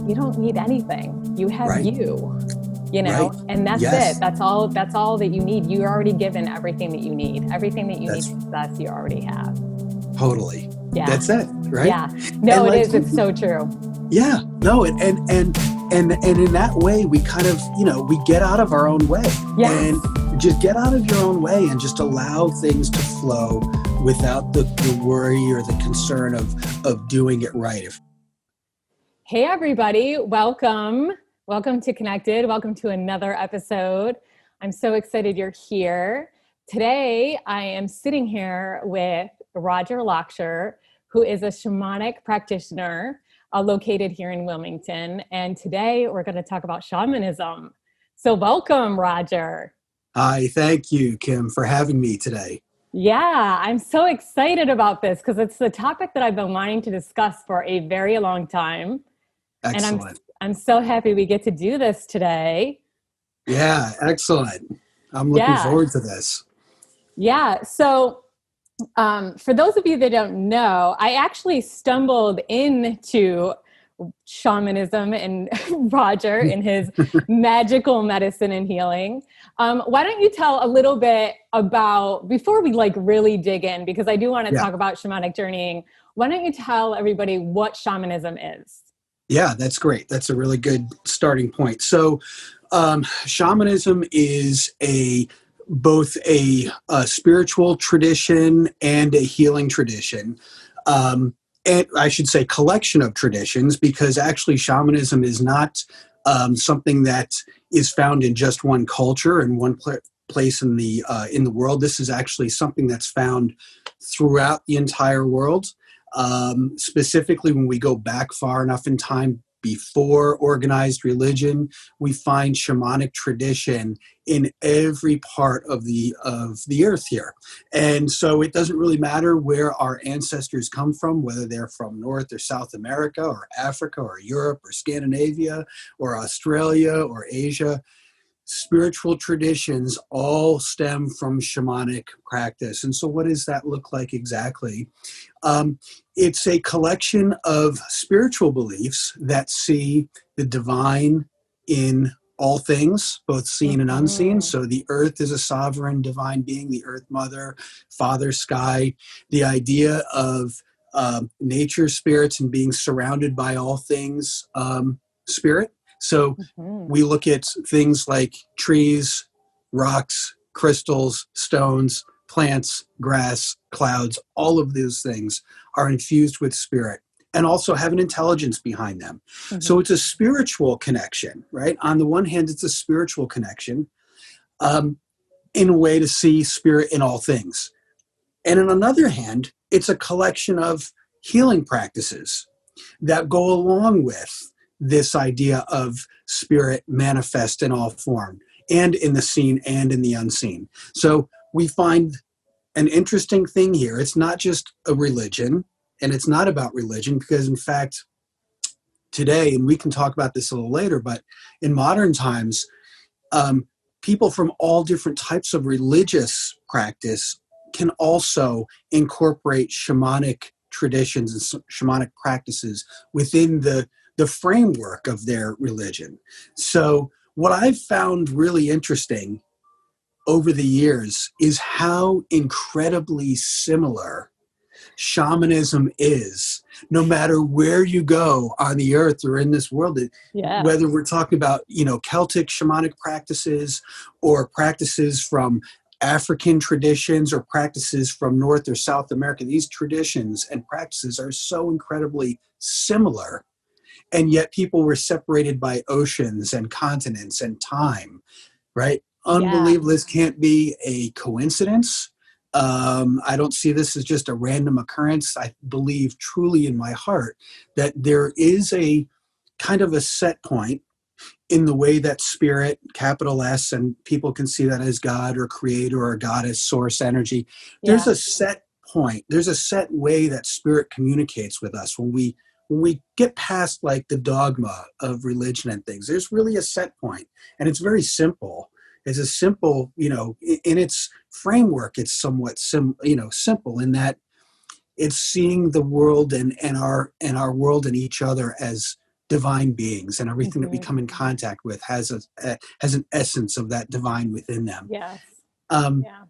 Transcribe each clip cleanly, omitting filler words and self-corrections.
you don't need anything. You have Right. you know, Right. and that's Yes. it. That's all that you need. You're already given everything that you need. Everything that you need That's to success, you already have. totally. Yeah. That's it. Right. Yeah. No, And it like, is. It's so true. yeah, no. And in that way, we kind of, we get out of our own way. Yes. And just get out of your own way and just allow things to flow without the worry or the concern of doing it right. Hey, everybody. Welcome. Welcome to Connected. Welcome to another episode. I'm so excited you're here. Today, I am sitting here with Roger Lockshier, who is a shamanic practitioner located here in Wilmington. And today, we're going to talk about shamanism. So welcome, Roger. Hi, thank you, Kim, for having me today. Yeah, I'm so excited about this because it's the topic that I've been wanting to discuss for a very long time. Excellent. And I'm so happy we get to do this today. Yeah, excellent. I'm looking forward to this. Yeah. So for those of you that don't know, I actually stumbled into shamanism and Roger in his magical medicine and healing. Why don't you tell a little bit about, before we really dig in, because I do want to talk about shamanic journeying, why don't you tell everybody what shamanism is? Yeah, that's great. That's a really good starting point. So shamanism is both a spiritual tradition and a healing tradition. And I should say collection of traditions, because actually shamanism is not something that is found in just one culture and one place in the world. This is actually something that's found throughout the entire world. Specifically, when we go back far enough in time before organized religion, we find shamanic tradition in every part of the earth here. And so it doesn't really matter where our ancestors come from, whether they're from North or South America or Africa or Europe or Scandinavia or Australia or Asia. Spiritual traditions all stem from shamanic practice. And so what does that look like exactly? It's a collection of spiritual beliefs that see the divine in all things, both seen and unseen. So the earth is a sovereign divine being, the earth mother, father sky, the idea of nature spirits and being surrounded by all things spirit. So we look at things like trees, rocks, crystals, stones, plants, grass, clouds. All of those things are infused with spirit and also have an intelligence behind them. So it's a spiritual connection, right? On the one hand, it's a spiritual connection in a way to see spirit in all things. And on another hand, it's a collection of healing practices that go along with this idea of spirit manifest in all form, and in the seen and in the unseen. So we find an interesting thing here. It's not just a religion, and it's not about religion, because in fact, today, and we can talk about this a little later, but in modern times, people from all different types of religious practice can also incorporate shamanic traditions and shamanic practices within the framework of their religion. So what I've found really interesting over the years is how incredibly similar shamanism is, no matter where you go on the earth or in this world. Whether we're talking about, Celtic shamanic practices or practices from African traditions or practices from North or South America, these traditions and practices are so incredibly similar. And yet people were separated by oceans and continents and time, right? Unbelievable. This can't be a coincidence. I don't see this as just a random occurrence. I believe truly in my heart that there is a kind of a set point in the way that spirit, capital S, and people can see that as God or creator or goddess, source energy. There's a set point. There's a set way that spirit communicates with us when we get past the dogma of religion and things. There's really a set point, and it's very simple. It's a simple, in its framework, it's somewhat simple in that it's seeing the world and our world and each other as divine beings, and everything that we come in contact with has an essence of that divine within them. Yes. Um, Yeah.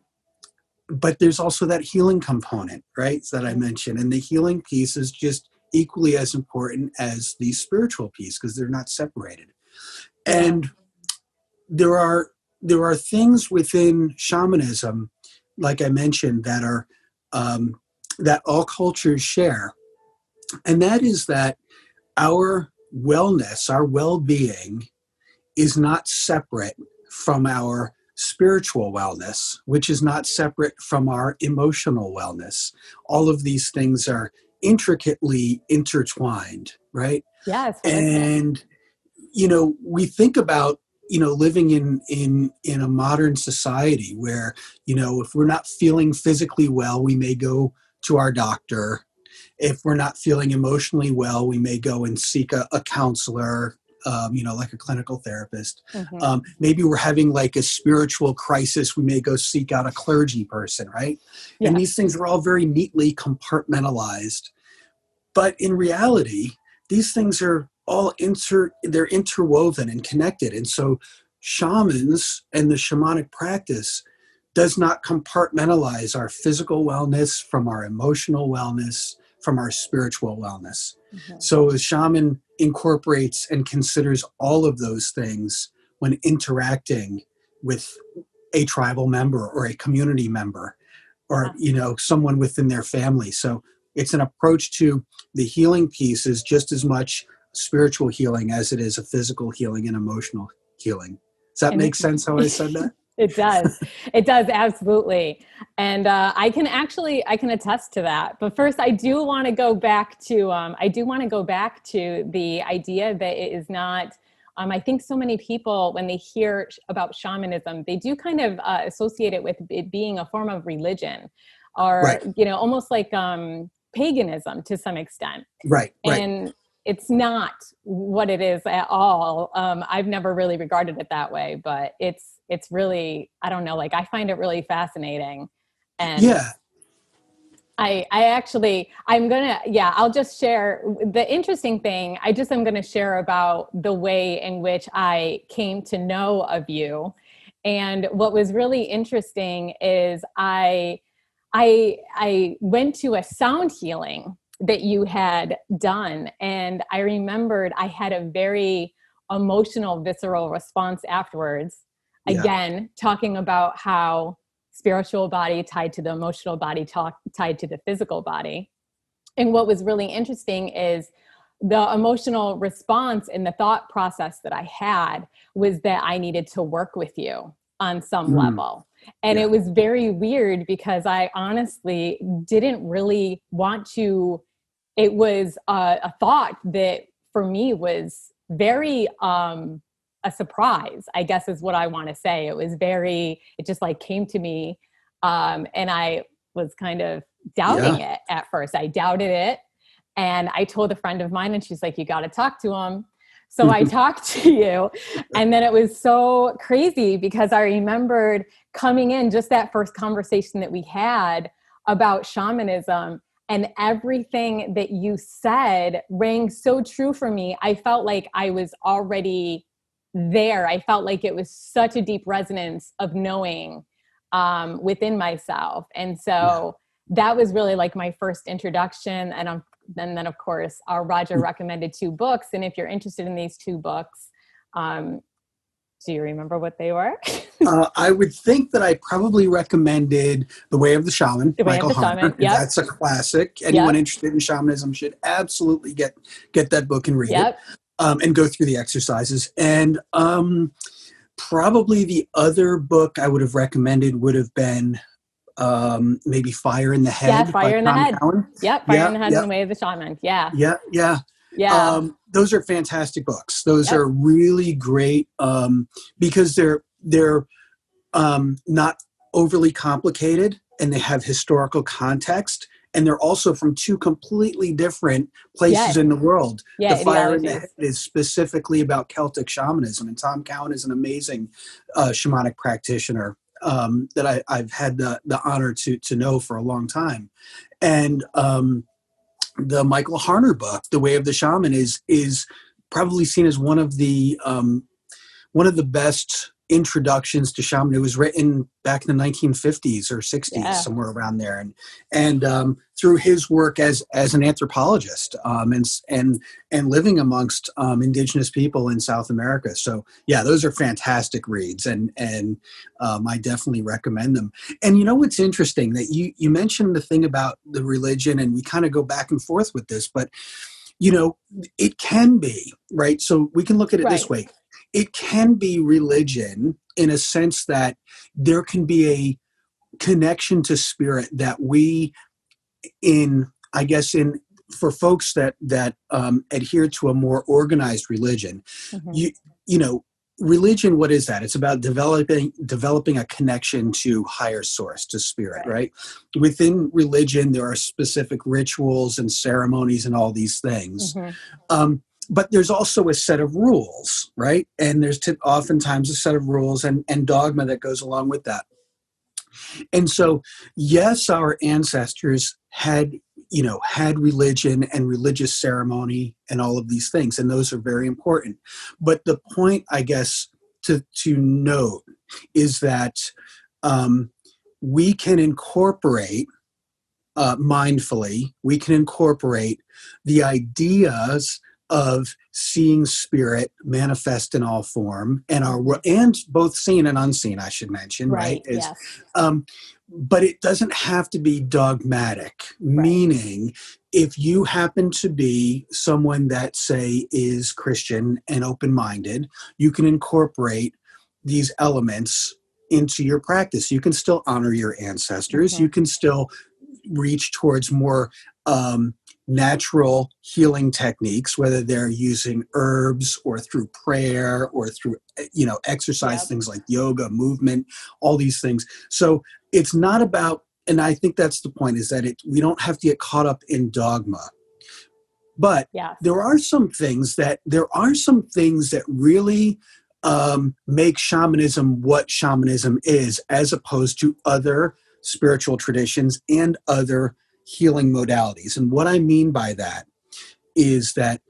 but there's also that healing component, right, that I mentioned. And the healing piece is just equally as important as the spiritual piece, because they're not separated. Yeah. And there are things within shamanism, like I mentioned, that are that all cultures share. And that is that our wellness, our well-being is not separate from our spiritual wellness, which is not separate from our emotional wellness. All of these things are intricately intertwined, right? Yes. And, we think about, living in a modern society where, if we're not feeling physically well, we may go to our doctor. If we're not feeling emotionally well, we may go and seek a counselor, like a clinical therapist. Maybe we're having like a spiritual crisis. We may go seek out a clergy person, right? Yeah. And these things are all very neatly compartmentalized. But in reality, these things are all they're interwoven and connected. And so shamans and the shamanic practice does not compartmentalize our physical wellness from our emotional wellness, from our spiritual wellness. So a shaman incorporates and considers all of those things when interacting with a tribal member or a community member, or someone within their family. So it's an approach to the healing piece is just as much spiritual healing as it is a physical healing and emotional healing. Does that make sense how I said that? It does. It does, absolutely. And I can attest to that. But first, I do want to go back to the idea that it is not. I think so many people, when they hear about shamanism, they do kind of associate it with it being a form of religion, or Right. Almost like paganism to some extent. Right. And it's not what it is at all. I've never really regarded it that way, but it's really, I don't know, like I find it really fascinating. And yeah. I'll just share the interesting thing. I'm going to share about the way in which I came to know of you. And what was really interesting is I went to a sound healing that you had done. And I remembered I had a very emotional, visceral response afterwards. Yeah. Again, talking about how spiritual body tied to the emotional body, tied to the physical body. And what was really interesting is the emotional response and the thought process that I had was that I needed to work with you on some level. And it was very weird because I honestly didn't really want to. It was a thought that for me was very a surprise, I guess is what I want to say. It just like came to me. And I was kind of doubting it at first. I doubted it. And I told a friend of mine, and she's like, you got to talk to him. So I talked to you. And then it was so crazy because I remembered coming in, just that first conversation that we had about shamanism, and everything that you said rang so true for me. I felt like I was already there. I felt like it was such a deep resonance of knowing within myself. And so that was really like my first introduction. And then of course, Roger recommended 2 books. And if you're interested in these 2 books, do you remember what they were? I would think that I probably recommended The Way of the Shaman, Michael Hunter. Yep. That's a classic. Anyone interested in shamanism should absolutely get that book and read it, and go through the exercises. And probably the other book I would have recommended would have been maybe Fire in the Head. Yeah, Fire in the Head. Cowan. Fire in the Head and The Way of the Shaman. Yeah. Yeah. Those are fantastic books. Those are really great because they're not overly complicated, and they have historical context, and they're also from 2 completely different places in the world. The Fire in the Head is specifically about Celtic shamanism, and Tom Cowan is an amazing shamanic practitioner that I've had the honor to know for a long time. And the Michael Harner book, The Way of the Shaman, is probably seen as one of the best introductions to shaman. It was written back in the 1950s or 60s, somewhere around there, and through his work as an anthropologist, and living amongst indigenous people in South America. So yeah, those are fantastic reads, and I definitely recommend them. And you know what's interesting, that you mentioned the thing about the religion, and we kind of go back and forth with this, but you know, it can be, right? So we can look at it this way. It can be religion in a sense that there can be a connection to spirit that we, for folks that adhere to a more organized religion, you know, religion, what is that? It's about developing a connection to higher source, to spirit, right? Within religion, there are specific rituals and ceremonies and all these things. But there's also a set of rules, right? And there's oftentimes a set of rules and dogma that goes along with that. And so, yes, our ancestors had religion and religious ceremony and all of these things, and those are very important. But the point, I guess, to note is that we can incorporate mindfully, we can incorporate the ideas of seeing spirit manifest in all form, and both seen and unseen, I should mention, right? But it doesn't have to be dogmatic, meaning if you happen to be someone that, say, is Christian and open-minded, you can incorporate these elements into your practice. You can still honor your ancestors. You can still reach towards more natural healing techniques, whether they're using herbs or through prayer or through, exercise, things like yoga, movement, all these things. So it's not about, and I think that's the point, is that we don't have to get caught up in dogma. But there are some things that really make shamanism what shamanism is, as opposed to other spiritual traditions and other healing modalities. And what I mean by that is that,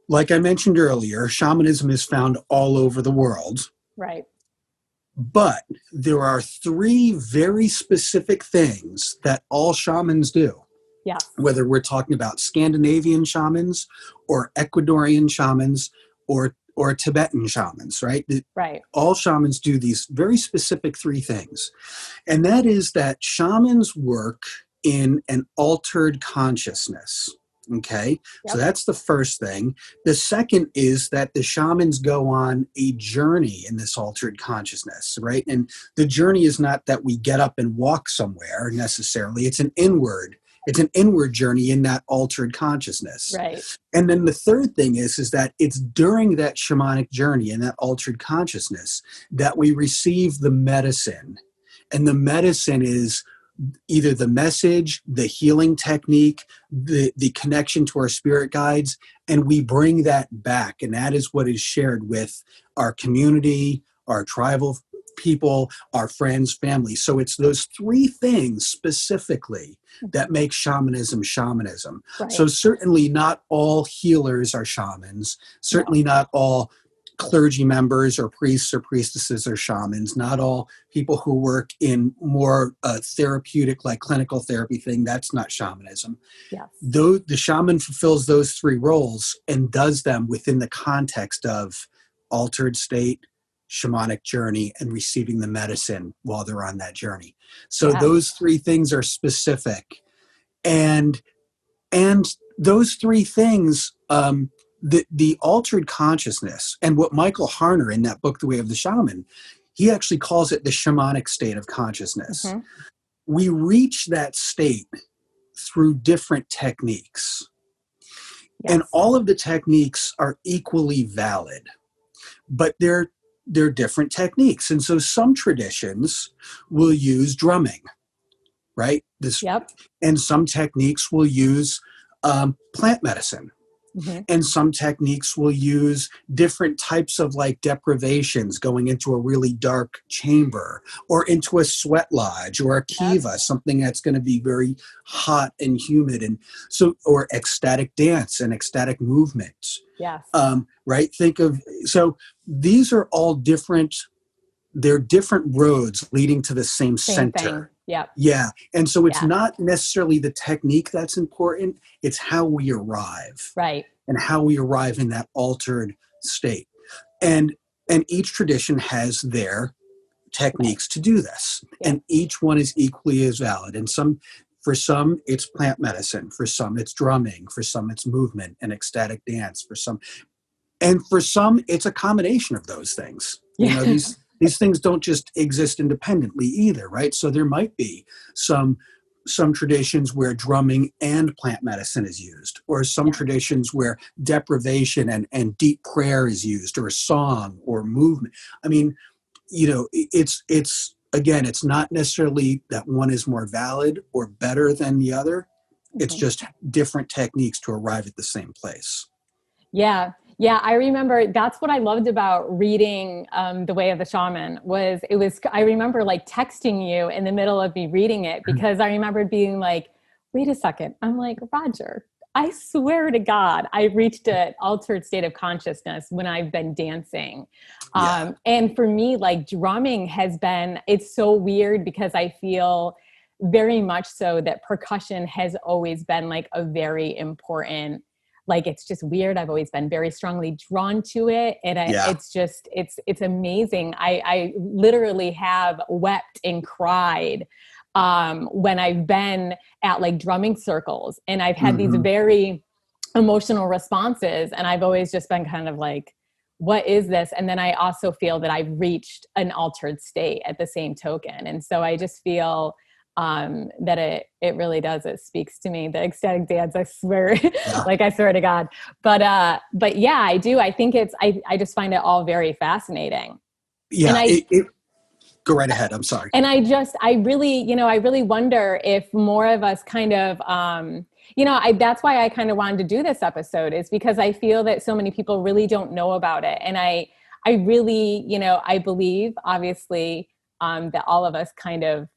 like I mentioned earlier, shamanism is found all over the world. Right. But there are 3 very specific things that all shamans do. Yeah. Whether we're talking about Scandinavian shamans or Ecuadorian shamans or Tibetan shamans, right? Right. All shamans do these very specific 3 things. And that is that shamans work in an altered consciousness. Okay. So that's the first thing. The second is that the shamans go on a journey in this altered consciousness, right? And the journey is not that we get up and walk somewhere necessarily. It's an inward journey in that altered consciousness. Right. And then the third thing is that it's during that shamanic journey in that altered consciousness that we receive the medicine. And the medicine is either the message, the healing technique, the connection to our spirit guides, and we bring that back. And that is what is shared with our community, our tribal people, our friends, family. So it's those 3 things specifically that make shamanism shamanism. Right. So certainly not all healers are shamans. Certainly not all clergy members or priests or priestesses are shamans. Not all people who work in more therapeutic, like clinical therapy thing, that's not shamanism. Yes. Though the shaman fulfills those 3 roles and does them within the context of altered state, shamanic journey, and receiving the medicine while they're on that journey. So those 3 things are specific. And those 3 things, the altered consciousness, and what Michael Harner in that book, The Way of the Shaman, he actually calls it the shamanic state of consciousness. We reach that state through different techniques. And all of the techniques are equally valid, but they're different techniques. And so some traditions will use drumming, right? And some techniques will use plant medicine. Mm-hmm. And some techniques will use different types of like deprivations, going into a really dark chamber or into a sweat lodge or a Yep. kiva, something that's going to be very hot and humid. And so, or ecstatic dance and ecstatic movements. Yes. Right. So these are all different. They're different roads leading to the same Same center. thing. Yep. Yeah. And so it's Yeah. not necessarily the technique that's important. It's how we arrive. Right. And how we arrive in that altered state. And each tradition has their techniques to do this. Yeah. And each one is equally as valid. And for some, it's plant medicine. For some, it's drumming. For some, it's movement and ecstatic dance. For some, it's a combination of those things. Yeah. You know, these things don't just exist independently either, right? So there might be some traditions where drumming and plant medicine is used, or some traditions where deprivation and deep prayer is used, or song or movement. I mean, you know, it's again, it's not necessarily that one is more valid or better than the other. It's just different techniques to arrive at the same place. Yeah. Yeah. I remember that's what I loved about reading The Way of the Shaman I remember like texting you in the middle of me reading it, because I remembered being like, wait a second. I'm like, Roger, I swear to God, I reached an altered state of consciousness when I've been dancing. Yeah. And for me, like drumming it's so weird, because I feel very much so that percussion has always been like a very important, like, it's just weird. I've always been very strongly drawn to it. And it's amazing. I literally have wept and cried when I've been at like drumming circles, and I've had these very emotional responses. And I've always just been kind of like, what is this? And then I also feel that I've reached an altered state at the same token. And so I just feel that it really does. It speaks to me. The ecstatic dance, I swear, like I swear to God. But yeah, I do. I think I just find it all very fascinating. Yeah. Go right ahead. I'm sorry. And I really wonder if more of us kind of, that's why I kind of wanted to do this episode, is because I feel that so many people really don't know about it. And I really, I believe obviously that all of us kind of,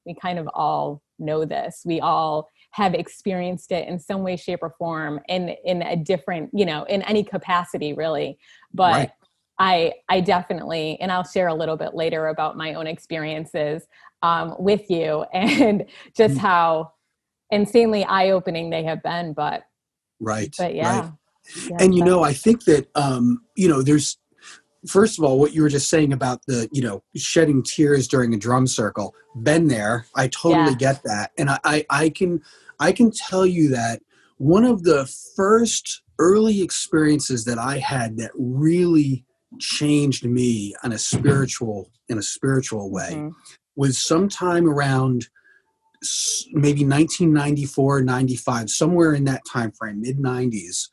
we kind of all know this. We all have experienced it in some way, shape, or form in a different, in any capacity really. But right. I definitely, and I'll share a little bit later about my own experiences with you, and just how insanely eye-opening they have been. But yeah. Right. And, I think that, there's, first of all, what you were just saying about the, shedding tears during a drum circle, been there. I totally get that. And I can tell you that one of the first early experiences that I had that really changed me in a spiritual way was sometime around maybe 1994, 95, somewhere in that time frame, mid 90s.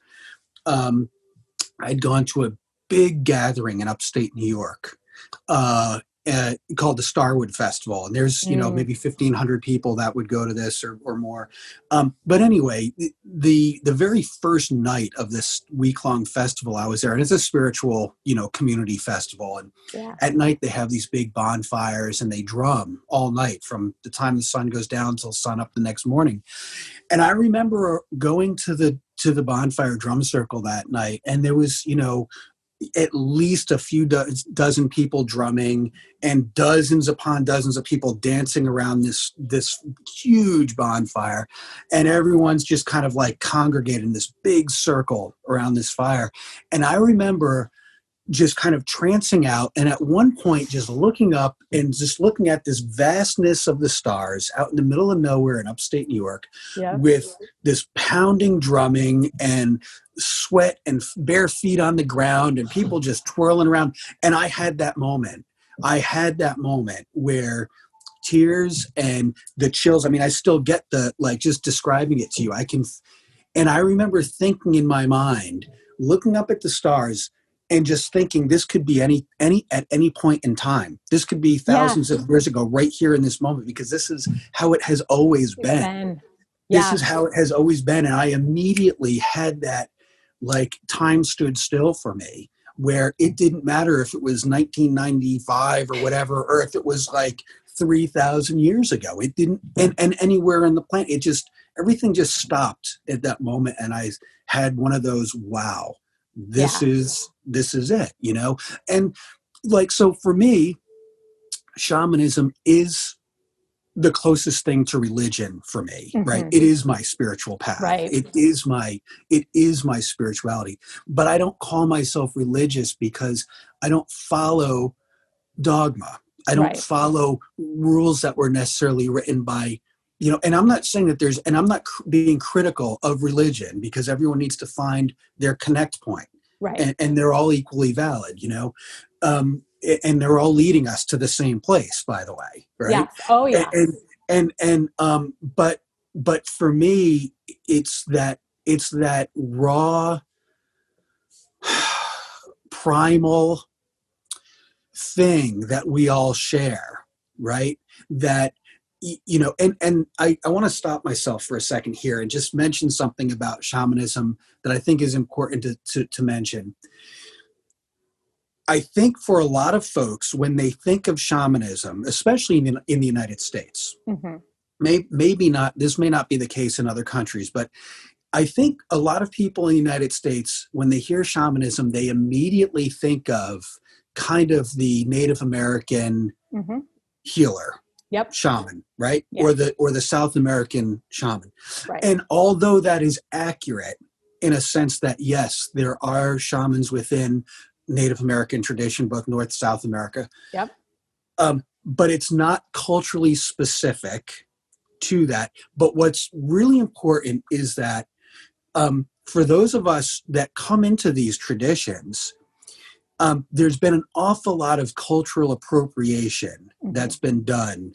I'd gone to a big gathering in upstate New York called the Starwood Festival. And there's, maybe 1,500 people that would go to this or more. But anyway, the very first night of this week-long festival, I was there. And it's a spiritual, community festival. And at night, they have these big bonfires and they drum all night from the time the sun goes down till sun up the next morning. And I remember going to the bonfire drum circle that night, and there was, at least a few dozen people drumming and dozens upon dozens of people dancing around this huge bonfire. And everyone's just kind of like congregated in this big circle around this fire. And I remember just kind of trancing out, and at one point just looking up and just looking at this vastness of the stars out in the middle of nowhere in upstate New York, with this pounding drumming and sweat and bare feet on the ground and people just twirling around. And I had that moment where tears and the chills, I mean, I still get just describing it to you. And I remember thinking in my mind, looking up at the stars, and just thinking this could be at any point in time. This could be thousands of years ago, right here in this moment, because this is how it has always been. This is how it has always been. And I immediately had that like time stood still for me, where it didn't matter if it was 1995 or whatever, or if it was like 3,000 years ago. It didn't, and anywhere on the planet, it just, everything just stopped at that moment. And I had one of those, wow, this Yeah. is it, you know? And like, so for me, shamanism is the closest thing to religion for me, right? Mm-hmm. It is my spiritual path. Right. It is my spirituality. But I don't call myself religious because I don't follow dogma. I don't Right. follow rules that were necessarily written by, you know, and I'm not saying that and I'm not being critical of religion, because everyone needs to find their connect point. Right. And they're all equally valid, you know. And they're all leading us to the same place, by the way, right? Yes. Oh, yeah. But for me, it's that raw primal thing that we all share, right? That, you know, and I want to stop myself for a second here and just mention something about shamanism that I think is important to mention. I think for a lot of folks, when they think of shamanism, especially in the United States, Mm-hmm. maybe not, this may not be the case in other countries, but I think a lot of people in the United States, when they hear shamanism, they immediately think of kind of the Native American Mm-hmm. healer, Yep. shaman, right? Yeah. Or the South American shaman. Right. And although that is accurate in a sense that, yes, there are shamans within Native American tradition, both North, South America. Yep. But it's not culturally specific to that. But what's really important is that for those of us that come into these traditions, there's been an awful lot of cultural appropriation that's been done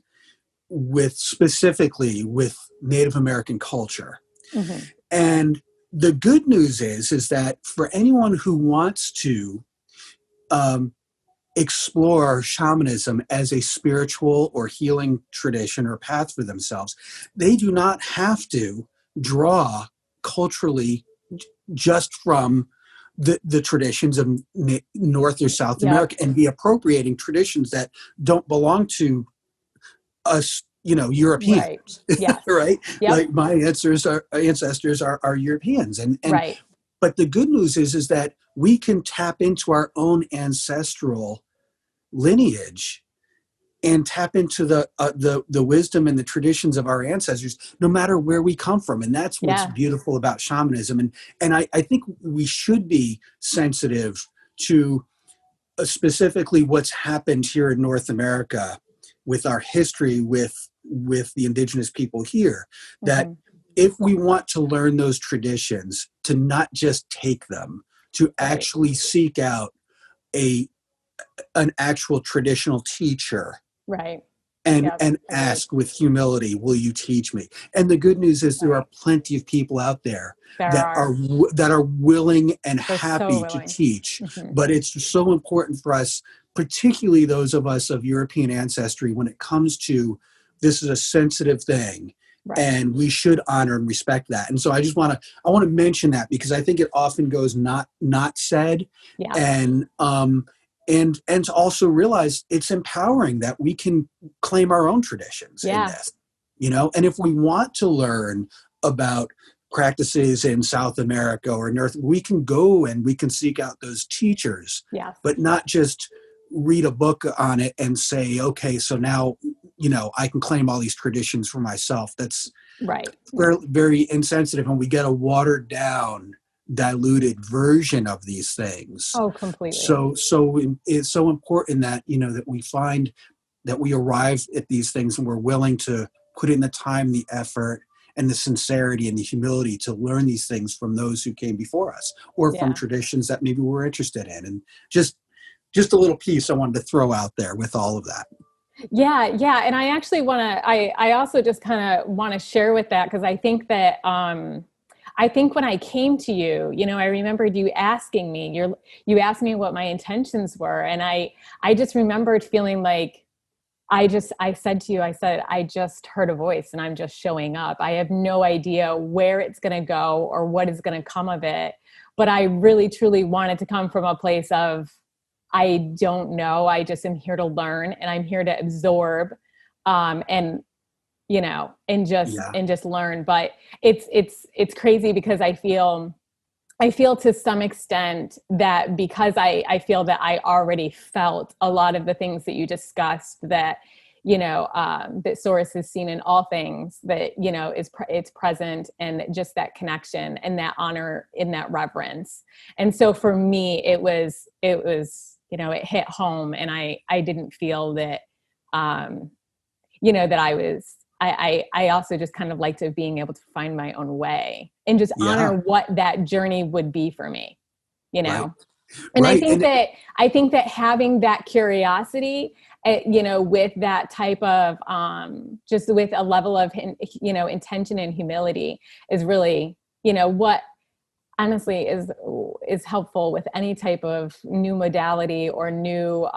specifically with Native American culture. Mm-hmm. And the good news is that for anyone who wants to explore shamanism as a spiritual or healing tradition or path for themselves, they do not have to draw culturally just from the traditions of North or South America and be appropriating traditions that don't belong to us, you know, Europeans, Right. Yes. right? Yep. Like my ancestors are Europeans, and Right. but the good news is that we can tap into our own ancestral lineage and tap into the wisdom and the traditions of our ancestors, no matter where we come from. And that's what's beautiful about shamanism. And I think we should be sensitive to specifically what's happened here in North America with our history with the indigenous people here, that if we want to learn those traditions, to not just take them, to actually seek out an actual traditional teacher, right, and ask with humility, will you teach me? And the good news is there are plenty of people out there that are willing and happy to teach. But it's so important for us, particularly those of us of European ancestry, when it comes to this is a sensitive thing. Right. And we should honor and respect that. And so I want to mention that, because I think it often goes not said. Yeah. And to also realize it's empowering that we can claim our own traditions in this, you know. And if we want to learn about practices in South America or North, we can go and we can seek out those teachers, but not just read a book on it and say, okay, so now, you know, I can claim all these traditions for myself. That's very, very insensitive. And we get a watered down, diluted version of these things. Oh, completely. So it's so important that, you know, that we find that we arrive at these things and we're willing to put in the time, the effort, and the sincerity and the humility to learn these things from those who came before us, or from traditions that maybe we're interested in. And just a little piece I wanted to throw out there with all of that. Yeah. And I actually I also just kind of want to share with that, because I think that, I think when I came to you, you know, I remembered you asking me, you asked me what my intentions were. And I just remembered feeling like, I said to you, I just heard a voice and I'm just showing up. I have no idea where it's going to go or what is going to come of it. but I really truly wanted to come from a place of, I don't know, I just am here to learn, and I'm here to absorb, and Yeah. and just learn. But it's crazy, because I feel to some extent that, because I feel that I already felt a lot of the things that you discussed, that, that source is seen in all things, that, it's present, and just that connection and that honor in that reverence. And so for me, it hit home, and I didn't feel that, that I was, I also just kind of liked being able to find my own way and just Yeah. honor what that journey would be for me, Right. And Right. And I think that having that curiosity, with that type of, just with a level of, intention and humility, is really, what honestly is helpful with any type of new modality or new,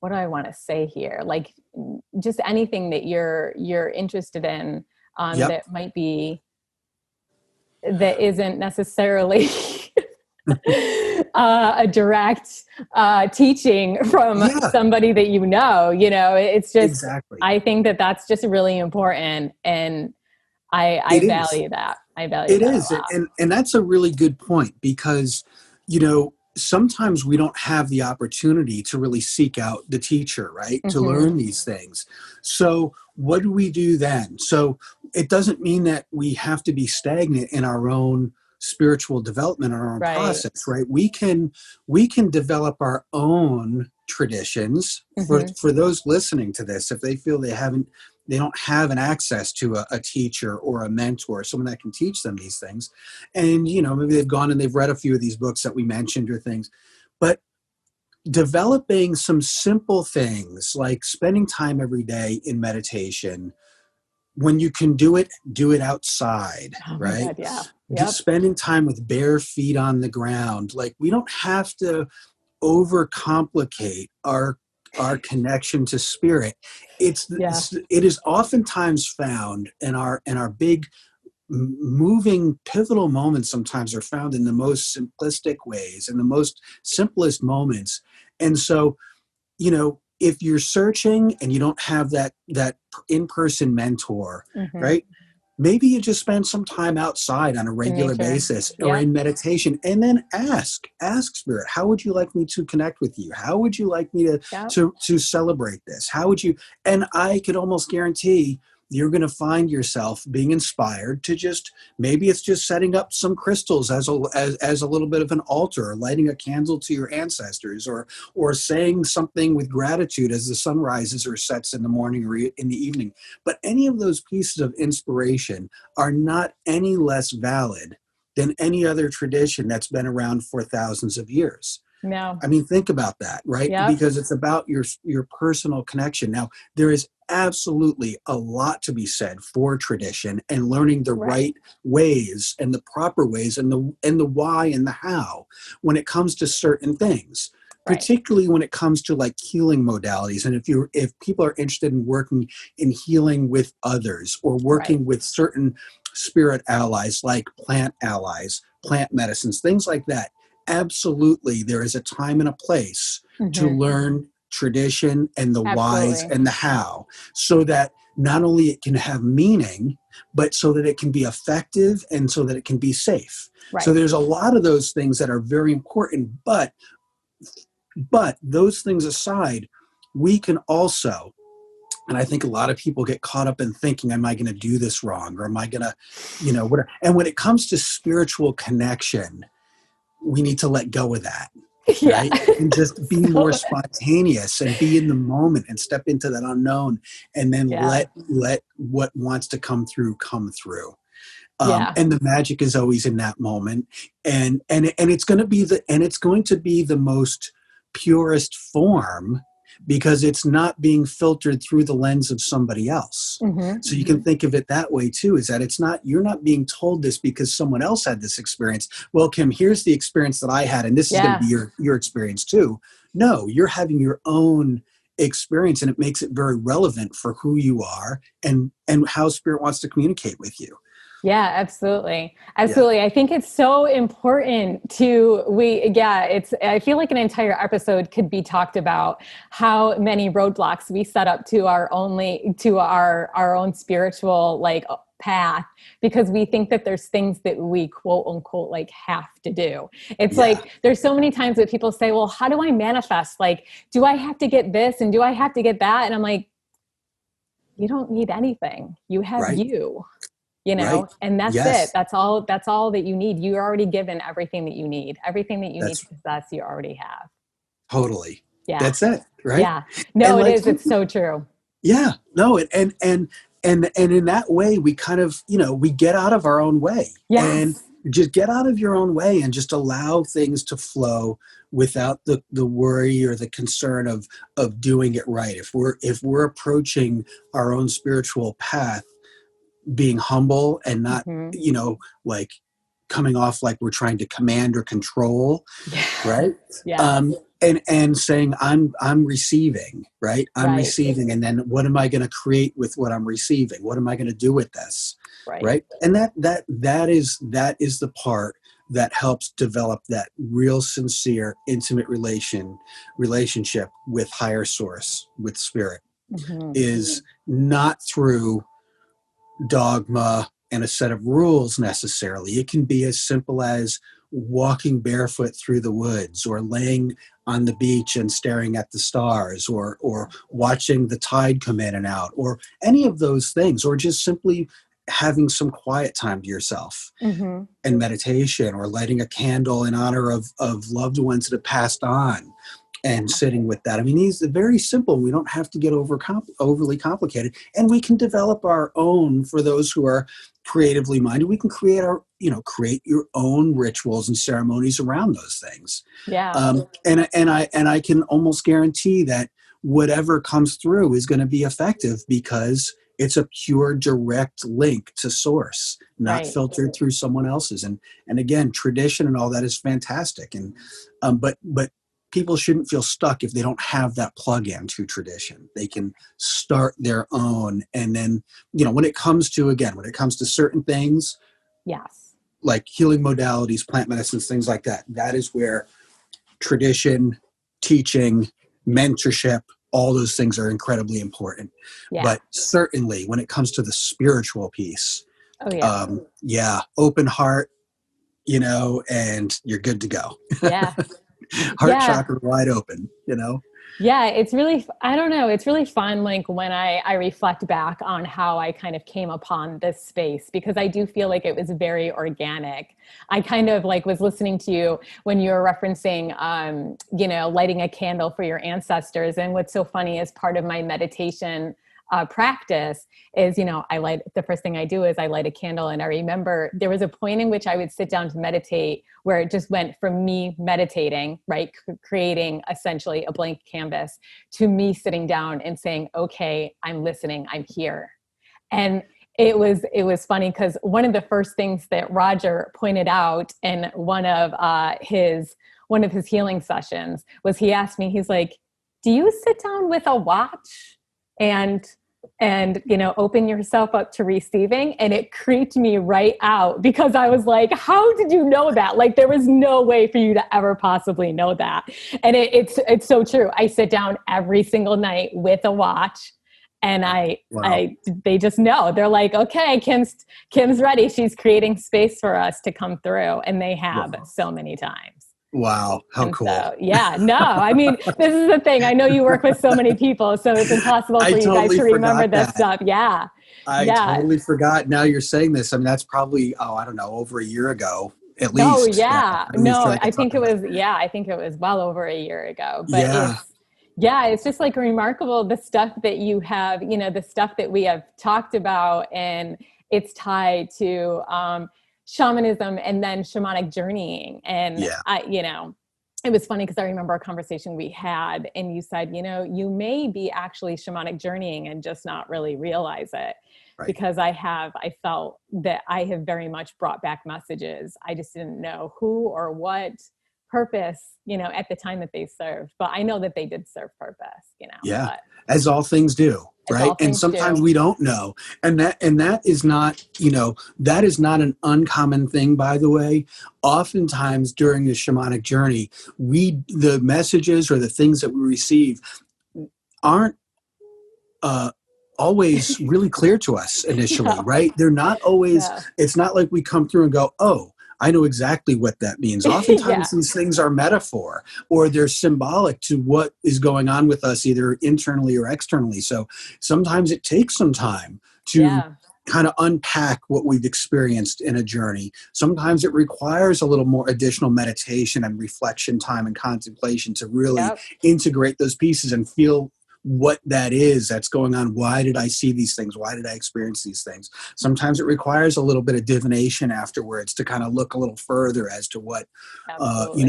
what do I want to say here? Like, just anything that you're interested in, yep. that might be, that isn't necessarily a direct teaching from Yeah, somebody that it's just, exactly. I think that that's just really important, and I It is. value that. I value It that a is. lot. And that's a really good point, because, sometimes we don't have the opportunity to really seek out the teacher, right? To Mm-hmm. learn these things. So what do we do then? So it doesn't mean that we have to be stagnant in our own spiritual development or our own Right. process, right? We can develop our own traditions Mm-hmm. for those listening to this. If they feel they don't have an access to a teacher or a mentor, someone that can teach them these things. And, maybe they've gone and they've read a few of these books that we mentioned or things, but developing some simple things like spending time every day in meditation. When you can do it outside, Oh my right? God. Yeah. Just Yep. spending time with bare feet on the ground. Like, we don't have to overcomplicate our connection to spirit. Yeah. It is oftentimes found in our big moving pivotal moments. Sometimes are found in the most simplistic ways, in the most simplest moments. And so, if you're searching and you don't have that in-person mentor, Mm-hmm. right? Maybe you just spend some time outside on a In regular nature. basis or Yep. in meditation, and then ask spirit, how would you like me to connect with you? How would you like me to Yep. to celebrate this? How would you? And I could almost guarantee you're going to find yourself being inspired to just, maybe it's just setting up some crystals as a little bit of an altar, or lighting a candle to your ancestors, or saying something with gratitude as the sun rises or sets in the morning or in the evening. But any of those pieces of inspiration are not any less valid than any other tradition that's been around for thousands of years. No. I mean, think about that, right? Yep. Because it's about your personal connection. Now, there is absolutely a lot to be said for tradition and learning the Right. right ways and the proper ways and the why and the how when it comes to certain things, Right. particularly when it comes to like healing modalities. And if people are interested in working in healing with others, or Right. working with certain spirit allies, like plant allies, plant medicines, things like that, absolutely there is a time and a place to Mm-hmm. learn tradition and the whys Absolutely. and the how, so that not only it can have meaning, but so that it can be effective and so that it can be safe. So Right. there's a lot of those things that are very important, but those things aside, we can also, and I think a lot of people get caught up in thinking, am I going to do this wrong, or am I going to, whatever. And when it comes to spiritual connection, we need to let go of that, Yeah. right? And just be more So, spontaneous and be in the moment and step into that unknown, and then yeah. let what wants to come through come through. Yeah. And the magic is always in that moment, and it's going to be the most purest form, because it's not being filtered through the lens of somebody else. Mm-hmm. So you can think of it that way too, is that you're not being told this because someone else had this experience. Well, Kim, here's the experience that I had, and this is going to Yeah. be your experience too. No, you're having your own experience, and it makes it very relevant for who you are and how spirit wants to communicate with you. Yeah, absolutely. Yeah. Absolutely. I think it's so important I feel like an entire episode could be talked about how many roadblocks we set up to our own spiritual like path, because we think that there's things that we quote unquote like have to do. It's Yeah. like there's so many times that people say, well, how do I manifest? Like, do I have to get this and do I have to get that? And I'm like, you don't need anything. You have Right. you, Right. and that's it. Yes. That's all that you need. You're already given everything that you need. Everything that you need That's to possess, you already have. totally. Yeah. That's it. Right. Yeah. No, And it like, is. It's so true. yeah, no, and in that way, we kind of, we get out of our own way, and Yes. just get out of your own way and just allow things to flow without the worry or the concern of doing it right. If we're approaching our own spiritual path, being humble and not, Mm-hmm. like coming off like we're trying to command or control, Yeah. right? Yes. And saying I'm receiving, right? I'm Right. receiving, and then what am I going to create with what I'm receiving? What am I going to do with this, Right. right? And that is the part that helps develop that real, sincere, intimate relationship with higher source, with spirit, Mm-hmm. is not through dogma and a set of rules necessarily. It can be as simple as walking barefoot through the woods, or laying on the beach and staring at the stars, or watching the tide come in and out, or any of those things, or just simply having some quiet time to yourself Mm-hmm. and meditation, or lighting a candle in honor of loved ones that have passed on, and sitting with that. I mean, these are very simple. We don't have to get overly complicated, and we can develop our own. For those who are creatively minded, we can create your own rituals and ceremonies around those things. Yeah. And I can almost guarantee that whatever comes through is going to be effective, because it's a pure direct link to source, not Right. filtered through someone else's. And again, tradition and all that is fantastic. And but people shouldn't feel stuck if they don't have that plug-in to tradition. They can start their own. And then, when it comes to certain things Yes. like healing modalities, plant medicines, things like that, that is where tradition, teaching, mentorship, all those things are incredibly important. Yeah. But certainly when it comes to the spiritual piece, Oh yeah. yeah, open heart, and you're good to go. Yeah. Heart Yeah. chakra wide open. Yeah, it's really, I don't know, it's really fun. Like when I reflect back on how I kind of came upon this space, because I do feel like it was very organic. I kind of like was listening to you when you were referencing, lighting a candle for your ancestors. And what's so funny is part of my meditation practice is, the first thing I do is I light a candle. And I remember there was a point in which I would sit down to meditate where it just went from me meditating, right, creating essentially a blank canvas, to me sitting down and saying, okay, I'm listening, I'm here. And it was funny because one of the first things that Roger pointed out in one of his healing sessions was, he asked me, he's like, do you sit down with a watch and open yourself up to receiving? And it creeped me right out, because I was like, how did you know that? Like, there was no way for you to ever possibly know that. And it's so true. I sit down every single night with a watch, and Wow. they just know. They're like, okay, Kim's ready. She's creating space for us to come through. And they have Wow. so many times. Wow. How And cool. so, yeah, no, I mean, this is the thing. I know you work with so many people, so it's impossible I for you guys totally to remember forgot this that. stuff. Yeah. I Yeah. totally forgot. Now you're saying this. I mean, that's probably, I don't know, over a year ago, at Oh, least. That yeah. I really feel No, like I talked about it. I think it was well over a year ago, but Yeah. it's just like remarkable, the stuff that you have, the stuff that we have talked about, and it's tied to shamanism and then shamanic journeying. And Yeah. it was funny because I remember a conversation we had, and you said, you may be actually shamanic journeying and just not really realize it. Right. Because I felt that I have very much brought back messages. I just didn't know who or what purpose, at the time that they served. But I know that they did serve purpose, Yeah. but As all things do. It's right? all And things sometimes do. we don't know. And that is not, that is not an uncommon thing, by the way. Oftentimes during the shamanic journey, the messages or the things that we receive aren't always really clear to us initially, No, right? They're not always, no. it's not like we come through and go, oh, I know exactly what that means. Yeah, Oftentimes these things are metaphor or they're symbolic to what is going on with us, either internally or externally. So sometimes it takes some time to yeah, kind of unpack what we've experienced in a journey. Sometimes it requires a little more additional meditation and reflection time and contemplation to really yep, integrate those pieces and feel what that is that's going on. Why did I see these things? Why did I experience these things? Sometimes it requires a little bit of divination afterwards to kind of look a little further as to what absolutely.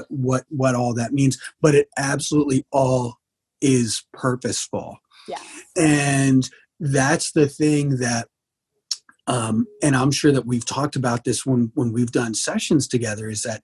what all that means. But it absolutely all is purposeful. Yes. And that's the thing that and I'm sure that we've talked about this when we've done sessions together, is that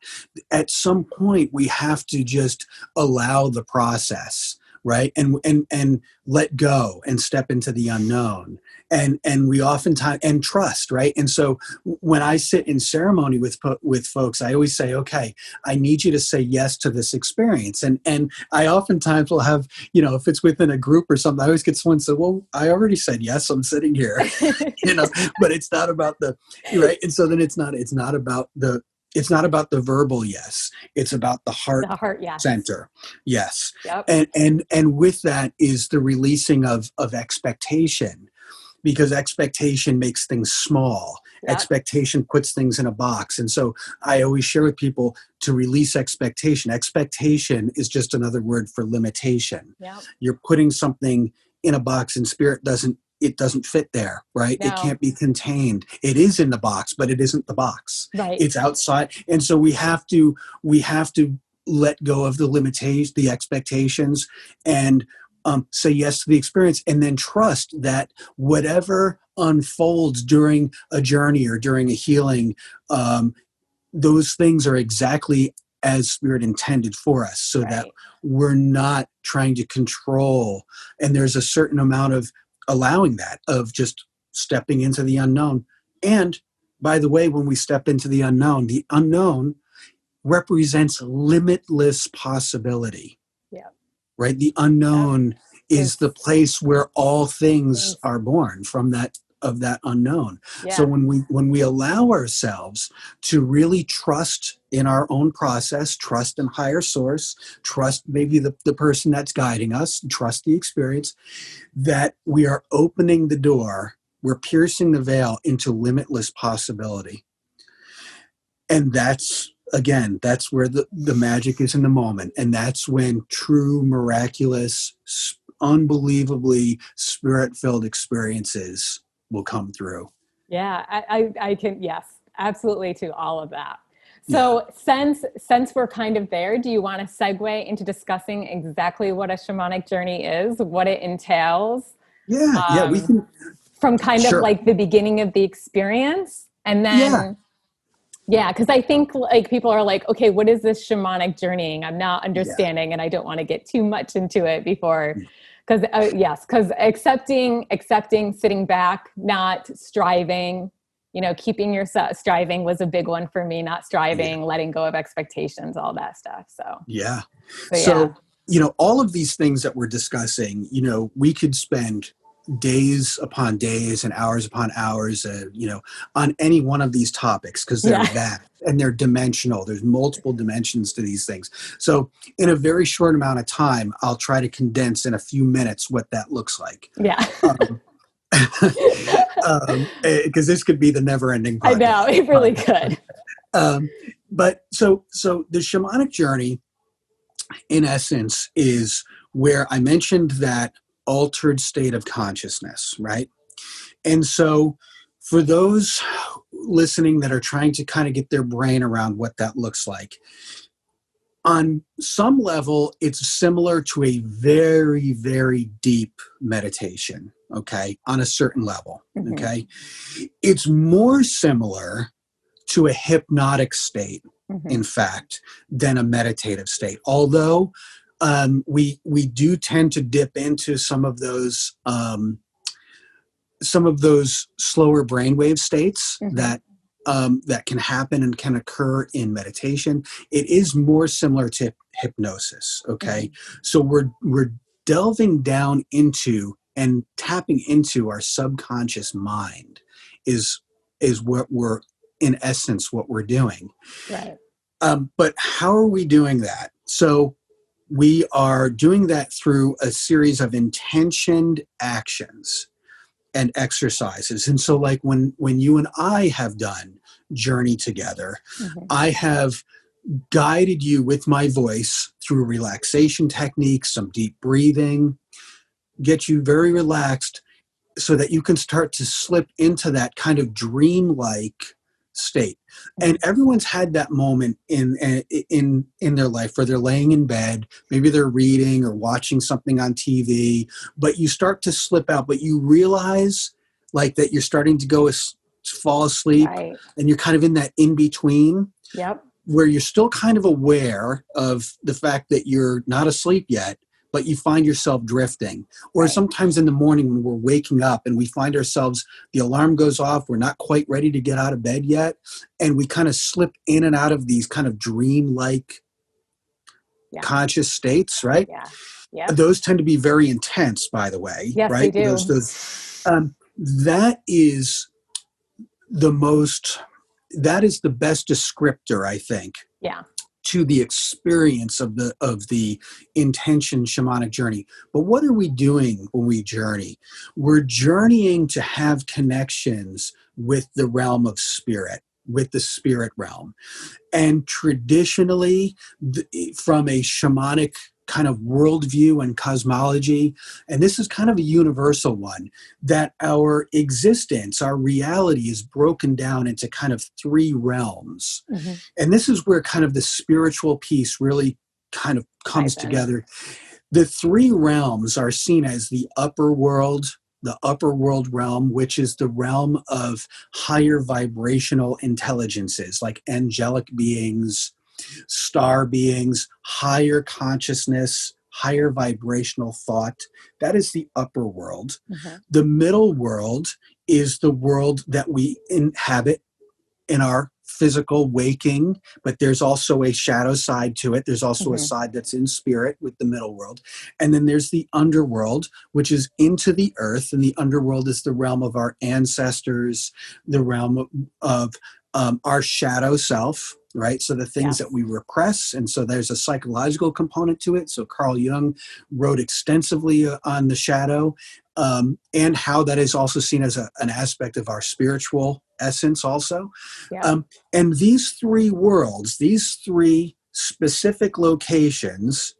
at some point we have to just allow the process, right? And let go and step into the unknown. And we oftentimes, and trust, right? And so when I sit in ceremony with folks, I always say, okay, I need you to say yes to this experience. And I oftentimes will have, if it's within a group or something, I always get someone say, well, I already said yes, I'm sitting here. But it's not about the right. And so then it's not about the verbal yes. It's about the heart The heart, yes. center. Yes. Yep, And with that is the releasing of expectation, because expectation makes things small. yep, Expectation puts things in a box. And so I always share with people to release expectation. Expectation is just another word for limitation. yep. You're putting something in a box and spirit doesn't fit there, right? It No, can't be contained. It is in the box, but it isn't the box. right. It's outside. And so we have to let go of the limitations, the expectations, and say yes to the experience, and then trust that whatever unfolds during a journey or during a healing, those things are exactly as spirit intended for us, so that Right. we're not trying to control. And there's a certain amount of allowing that, of just stepping into the unknown. And by the way, when we step into the unknown represents limitless possibility, Yep. right? The Yep. unknown is the Because place where all things things, are born from that unknown. So yeah, when we allow ourselves to really trust in our own process, trust in higher source, trust maybe the person that's guiding us, trust the experience, that we are opening the door, we're piercing the veil into limitless possibility. And that's where the magic is in the moment. And that's when true, miraculous, unbelievably spirit-filled experiences will come through. yeah, I can, yes, absolutely to all of that. Yeah. So since we're kind of there, do you want to segue into discussing exactly what a shamanic journey is, what it entails, Yeah. Yeah. We um, can. from kind of Sure. like the beginning of the experience, and Yeah. then yeah, because I think like people are like, okay, what is this shamanic journeying? I'm not Yeah. understanding, and I don't want to get too much into it before, because yes, because accepting, sitting back, not striving, keeping yourself striving was a big one for me. Not Yeah. striving, letting go of expectations, all that stuff. Yeah. So yeah, So, all of these things that we're discussing, we could spend days upon days and hours upon hours, on any one of these topics, because they're yeah, vast and they're dimensional. There's multiple dimensions to these things. So, in a very short amount of time, I'll try to condense in a few minutes what that looks like. yeah. Um, because this could be the never-ending I know podcast. it really could. Um, but so the shamanic journey, in essence, is where I mentioned that altered state of consciousness, right? And so for those listening that are trying to kind of get their brain around what that looks like, on some level, it's similar to a very, very deep meditation, okay, on a certain level, Hmm. okay? It's more similar to a hypnotic state, Hmm. in fact, than a meditative state. Although we do tend to dip into some of those slower brainwave states that can happen and can occur in meditation. It is more similar to hypnosis. Okay, so we're delving down into and tapping into our subconscious mind is what we're, in essence, what we're doing. Right. But how are we doing that? So we are doing that through a series of intentioned actions and exercises. And so like when you and I have done Journey together, I have guided you with my voice through relaxation techniques, some deep breathing, get you very relaxed so that you can start to slip into that kind of dreamlike state. And everyone's had that moment in their life where they're laying in bed, maybe they're reading or watching something on TV, but you start to slip out, but you realize like that you're starting to fall asleep, right, and you're kind of in that in between. Yep. Where you're still kind of aware of the fact that you're not asleep yet, but you find yourself drifting. Or right, sometimes in the morning when we're waking up and we find ourselves, the alarm goes off, we're not quite ready to get out of bed yet, and we kind of slip in and out of these kind of dream-like conscious states, right? Yeah. Yeah. Those tend to be very intense, by the way. Yes, right? They do. That is the best descriptor, I think. Yeah. To the experience of the intention shamanic journey. But what are we doing when we journey? We're journeying to have connections with the realm of spirit, with the spirit realm. And traditionally, from a shamanic kind of worldview and cosmology, and this is kind of a universal one, that our existence, our reality is broken down into kind of three realms. And this is where kind of the spiritual piece really kind of comes together. The three realms are seen as the upper world realm, which is the realm of higher vibrational intelligences like angelic beings, star beings, higher consciousness, higher vibrational thought. That is the upper world. The middle world is the world that we inhabit in our physical waking, but there's also a shadow side to it. There's also a side that's in spirit with the middle world. And then there's the underworld, which is into the earth. And the underworld is the realm of our ancestors, the realm of our shadow self, right? So the things that we repress. And so there's a psychological component to it. So Carl Jung wrote extensively on the shadow, and how that is also seen as an aspect of our spiritual essence also. And these three worlds, these three specific locations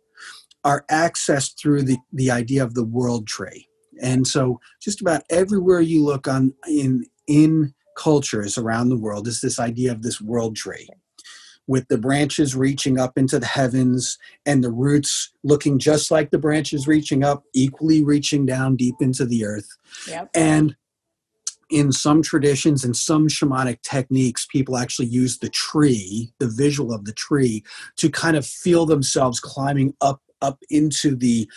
are accessed through the idea of the world tree. And so just about everywhere you look in cultures around the world is this idea of this world tree, with the branches reaching up into the heavens and the roots looking just like the branches reaching up, equally reaching down deep into the earth. And in some traditions and some shamanic techniques, people actually use the tree, the visual of the tree, to kind of feel themselves climbing up into the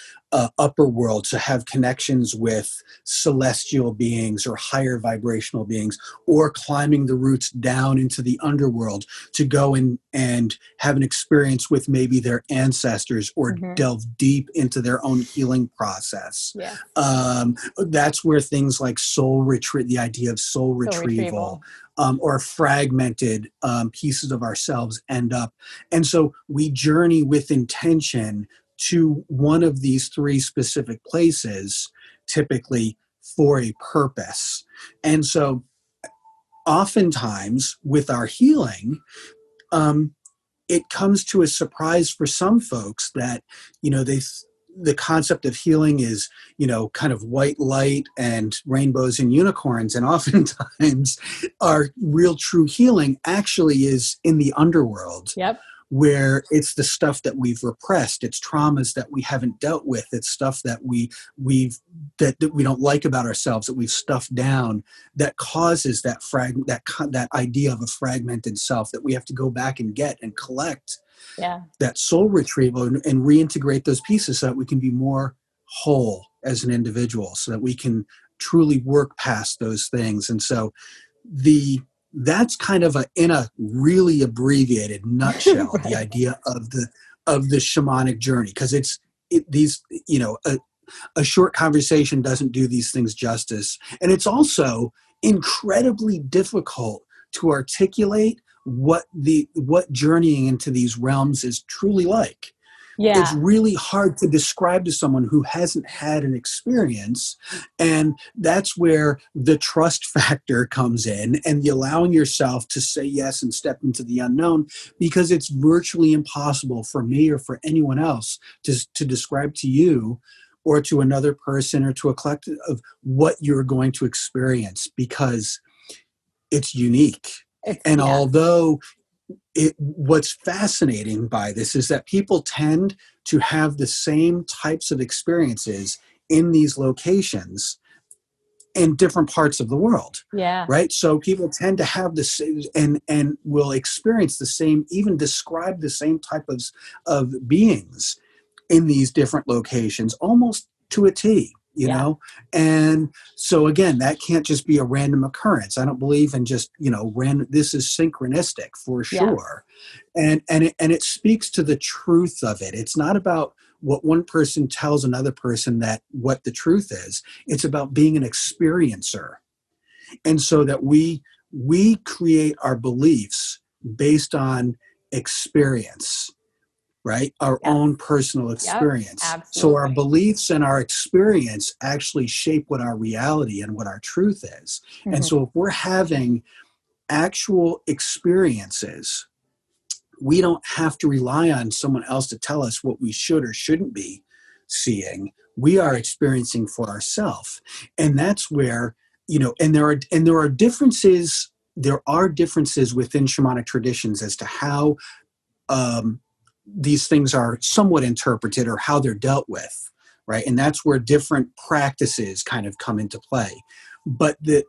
upper world, to have connections with celestial beings or higher vibrational beings, or climbing the roots down into the underworld to go and have an experience with maybe their ancestors, or delve deep into their own healing process. That's where things like the idea of soul retrieval. Or fragmented pieces of ourselves end up. And so we journey with intention to one of these three specific places, typically for a purpose. And so oftentimes with our healing, it comes to a surprise for some folks that, the concept of healing is, kind of white light and rainbows and unicorns. And oftentimes our real true healing actually is in the underworld. where it's the stuff that we've repressed, it's traumas that we haven't dealt with, it's stuff that that we don't like about ourselves, that we've stuffed down, that causes that idea of a fragmented self that we have to go back and get and collect. Yeah. That soul retrieval and reintegrate those pieces so that we can be more whole as an individual, so that we can truly work past those things. And so that's kind of in a really abbreviated nutshell, Right. the idea of the shamanic journey, because a short conversation doesn't do these things justice. And it's also incredibly difficult to articulate what journeying into these realms is truly like. Yeah. It's really hard to describe to someone who hasn't had an experience. And that's where the trust factor comes in, and the allowing yourself to say yes and step into the unknown, because it's virtually impossible for me or for anyone else to describe to you or to another person or to a collective of what you're going to experience, because it's unique. Although what's fascinating by this is that people tend to have the same types of experiences in these locations in different parts of the world. Yeah. Right. So people tend to have the same and will experience the same, even describe the same type of beings in these different locations, almost to a T. You know, and so again, that can't just be a random occurrence. I don't believe in just, random. This is synchronistic for sure. And it speaks to the truth of it. It's not about what one person tells another person that what the truth is. It's about being an experiencer. And so that we create our beliefs based on experience. Right? Our own personal experience. Yep, so our beliefs and our experience actually shape what our reality and what our truth is. Mm-hmm. And so if we're having actual experiences, we don't have to rely on someone else to tell us what we should or shouldn't be seeing. We are experiencing for ourselves. And that's where, and there are differences within shamanic traditions as to how these things are somewhat interpreted or how they're dealt with, right? And that's where different practices kind of come into play. But the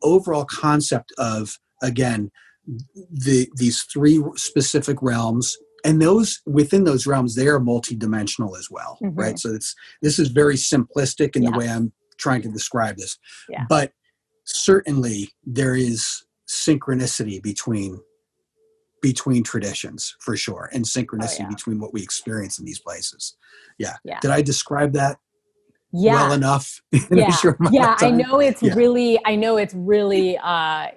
overall concept of, again, these three specific realms, and those within those realms, they are multidimensional as well, mm-hmm. right? So this is very simplistic in the way I'm trying to describe this. Yeah. But certainly there is synchronicity between traditions for sure, and synchronicity between what we experience in these places. Yeah. Did I describe that well enough? I know it's really,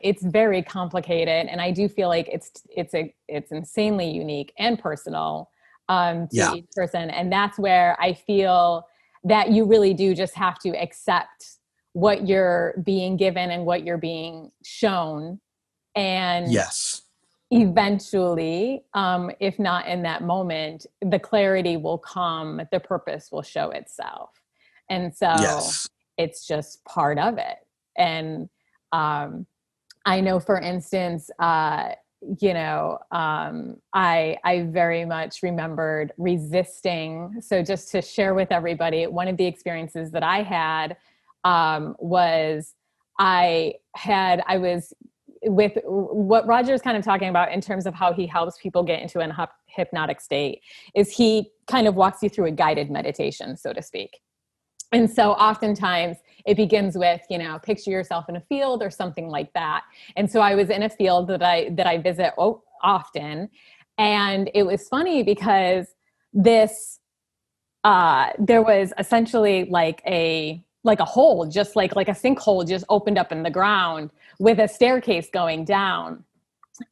it's very complicated, and I do feel like it's insanely unique and personal to each person. And that's where I feel that you really do just have to accept what you're being given and what you're being shown. And eventually, if not in that moment, the clarity will come, the purpose will show itself. And so it's just part of it. And I know, for instance, I very much remembered resisting. So just to share with everybody, one of the experiences that I had was I was with what Roger is kind of talking about in terms of how he helps people get into a hypnotic state, is he kind of walks you through a guided meditation, so to speak. And so oftentimes it begins with, picture yourself in a field or something like that. And so I was in a field that I visit often. And it was funny because there was essentially like a hole, just like a sinkhole just opened up in the ground with a staircase going down.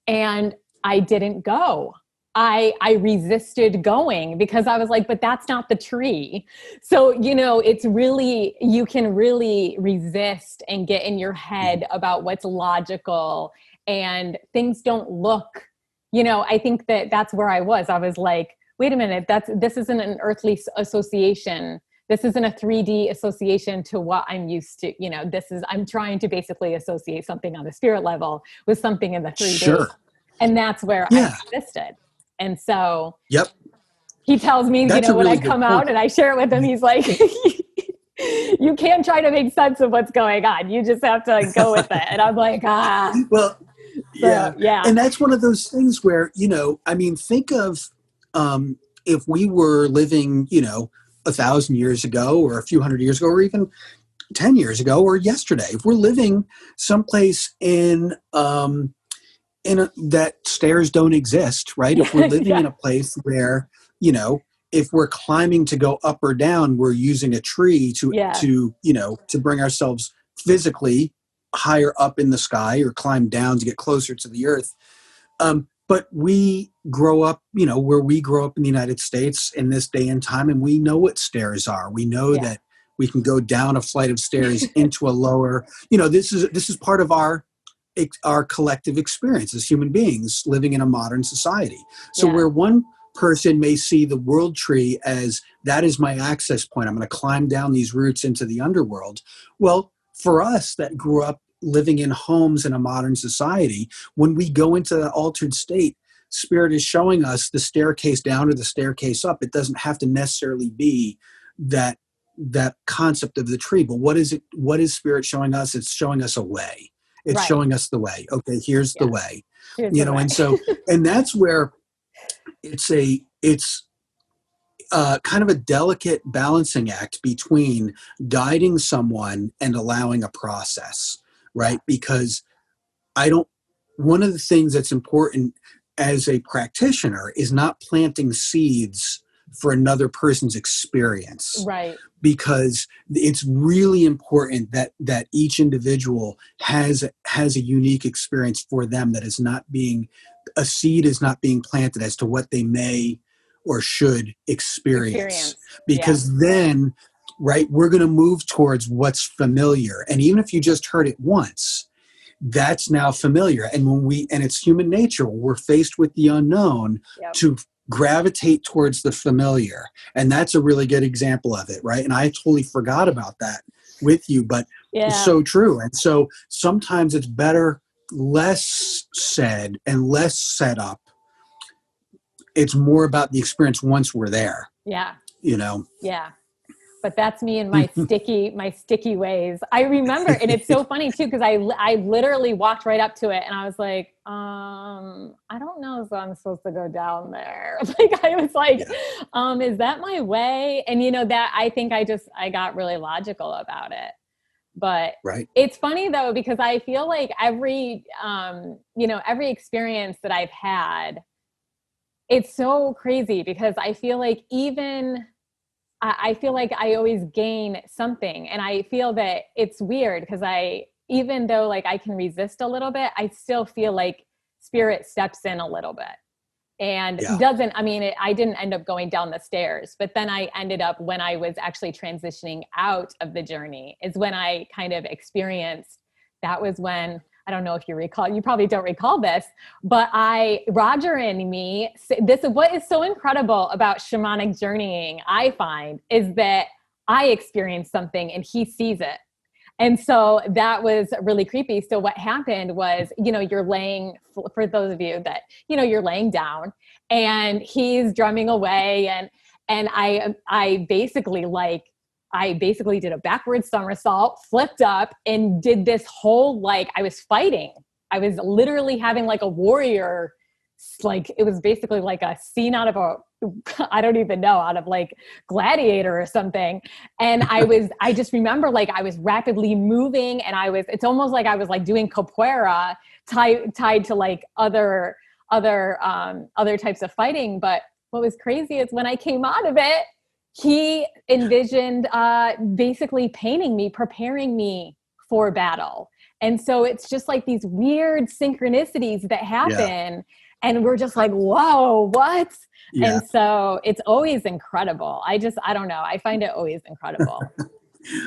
And I didn't go. I resisted going because I was like, but that's not the tree. So, it's really, you can really resist and get in your head about what's logical, and things don't look, I think that's where I was. I was like, wait a minute, this isn't an earthly association. This isn't a 3D association to what I'm used to. I'm trying to basically associate something on the spirit level with something in the 3D. Sure. And that's where I resisted. And so Yep. he tells me, That's a when really I good come point. out and I share it with him, he's like, you can't try to make sense of what's going on. You just have to go with it. And I'm like, Well, So, yeah. And that's one of those things where, think of if we were living, 1,000 years ago or a few hundred years ago, or even 10 years ago or yesterday, if we're living someplace that stairs don't exist, right? If we're living in a place where, if we're climbing to go up or down, we're using a tree to bring ourselves physically higher up in the sky, or climb down to get closer to the earth. But we grow up, where we grow up in the United States in this day and time, and we know what stairs are. We know that we can go down a flight of stairs into a lower, this is part of our collective experience as human beings living in a modern society. So where one person may see the world tree as, that is my access point, I'm going to climb down these roots into the underworld. Well, for us that grew up living in homes in a modern society, when we go into that altered state, Spirit is showing us the staircase down or the staircase up. It doesn't have to necessarily be that concept of the tree, but what is Spirit showing us? It's showing us a way. It's showing us the way. Okay, here's the way. Here's the way. And so, and that's where it's kind of a delicate balancing act between guiding someone and allowing a process, right? Because one of the things that's important as a practitioner is not planting seeds for another person's experience. Right. Because it's really important that each individual has a unique experience for them, that a seed is not being planted as to what they may or should experience. Because then, right, we're going to move towards what's familiar. And even if you just heard it once, that's now familiar. And and it's human nature, we're faced with the unknown, to gravitate towards the familiar. And that's a really good example of it, right? And I totally forgot about that with you, but it's so true. And so sometimes it's better less said and less set up. It's more about the experience once we're there. Yeah. Yeah. But that's me and my sticky ways. I remember, and it's so funny too, because I literally walked right up to it and I was like, I don't know if I'm supposed to go down there. Like, I was like, is that my way? And that I think I got really logical about it. But it's funny though, because I feel like every experience that I've had, it's so crazy, because I feel like I always gain something. And I feel that it's weird, because even though like I can resist a little bit, I still feel like Spirit steps in a little bit and I didn't end up going down the stairs, but then I ended up, when I was actually transitioning out of the journey, is when I kind of experienced, that was when, I don't know if you recall, you probably don't recall this, but Roger and me, this is what is so incredible about shamanic journeying, I find, is that I experience something and he sees it. And so that was really creepy. So what happened was, you're laying, for those of you that, you're laying down and he's drumming away. And I basically did a backward somersault, flipped up, and did this whole, I was fighting. I was literally having like a warrior, it was basically like a scene out of I don't even know, out of like Gladiator or something. And I just remember I was rapidly moving, and it's almost like I was like doing capoeira tied to like other types of fighting. But what was crazy is when I came out of it, he envisioned basically painting me, preparing me for battle. And so it's just like these weird synchronicities that happen. And we're just like, whoa, what? Yeah. And so it's always incredible. I don't know. I find it always incredible.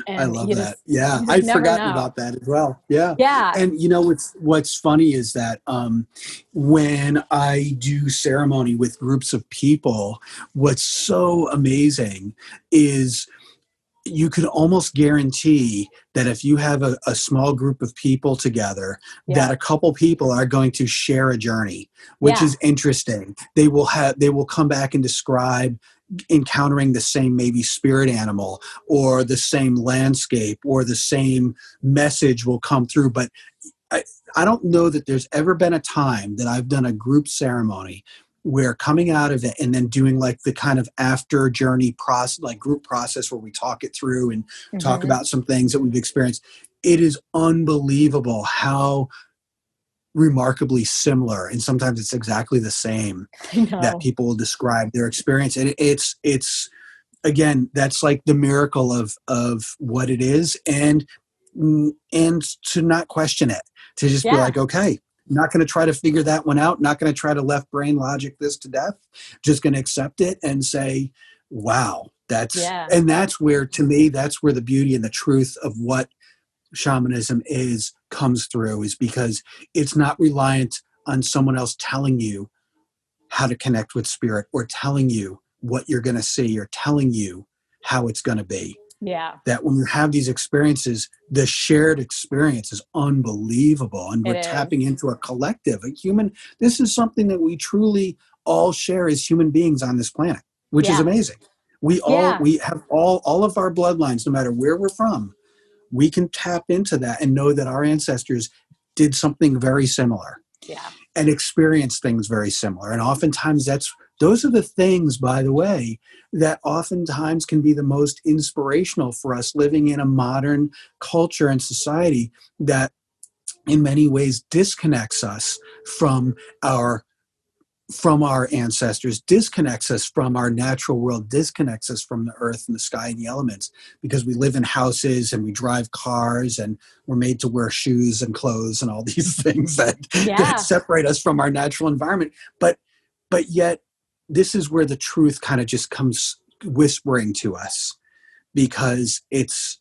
And I love that. I'd forgotten about that as well. Yeah. Yeah. And what's funny is that when I do ceremony with groups of people, what's so amazing is you can almost guarantee that if you have a small group of people together, that a couple people are going to share a journey, which is interesting. They will come back and describe encountering the same maybe spirit animal or the same landscape or the same message will come through. But I don't know that there's ever been a time that I've done a group ceremony where coming out of it and then doing like the kind of after journey process, like group process where we talk it through and talk about some things that we've experienced. It is unbelievable how remarkably similar, and sometimes it's exactly the same, that people will describe their experience. And it's again, that's like the miracle of what it is, and to not question it, to just be like, okay, not going to try to figure that one out, not going to try to left brain logic this to death, just going to accept it and say, wow, and that's where, to me, that's where the beauty and the truth of what shamanism comes through, is because it's not reliant on someone else telling you how to connect with spirit or telling you what you're going to see or telling you how it's going to be. That when you have these experiences, the shared experience is unbelievable. And we're tapping into a collective, a human. This is something that we truly all share as human beings on this planet, which is amazing. We have all of our bloodlines, no matter where we're from, we can tap into that and know that our ancestors did something very similar. And experience things very similar. And oftentimes those are the things, by the way, that oftentimes can be the most inspirational for us living in a modern culture and society that in many ways disconnects us from our ancestors, disconnects us from our natural world, disconnects us from the earth and the sky and the elements, because we live in houses and we drive cars and we're made to wear shoes and clothes and all these things that separate us from our natural environment. But yet this is where the truth kind of just comes whispering to us, because it's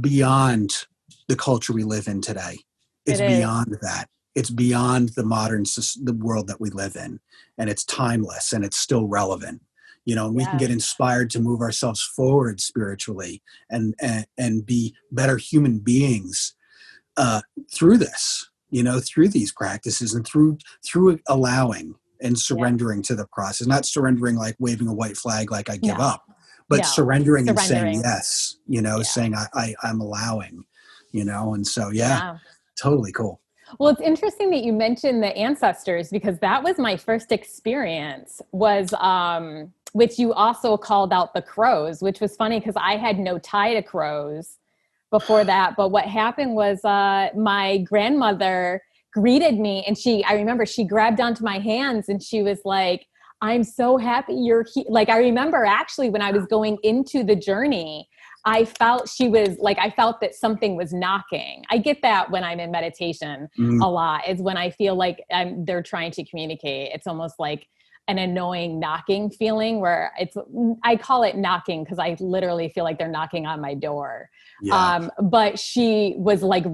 beyond the culture we live in today. It's beyond that. It's beyond the world that we live in, and it's timeless and it's still relevant, and we can get inspired to move ourselves forward spiritually and be better human beings through this, through these practices and through allowing and surrendering to the process, not surrendering like waving a white flag, like I give up, but surrendering and saying yes, saying I'm allowing, and so, totally cool. Well, it's interesting that you mentioned the ancestors, because that was my first experience, which you also called out the crows, which was funny because I had no tie to crows before that. But what happened was my grandmother greeted me, and I remember she grabbed onto my hands and she was like, I'm so happy you're here. Like, I remember actually when I was going into the journey, I felt that something was knocking. I get that when I'm in meditation a lot, is when I feel like they're trying to communicate. It's almost like an annoying knocking feeling where I call it knocking because I literally feel like they're knocking on my door. But she was like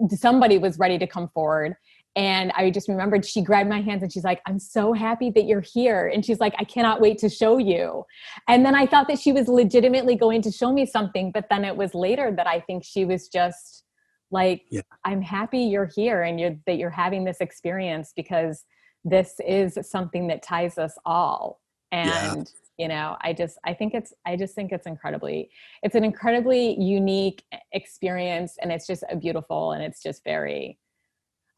somebody was ready to come forward. And I just remembered she grabbed my hands and she's like, I'm so happy that you're here. And she's like, I cannot wait to show you. And then I thought that she was legitimately going to show me something. But then it was later that I think she was just like, I'm happy you're here and that you're having this experience, because this is something that ties us all. And, I just think it's an incredibly unique experience, and it's just beautiful. And it's just very,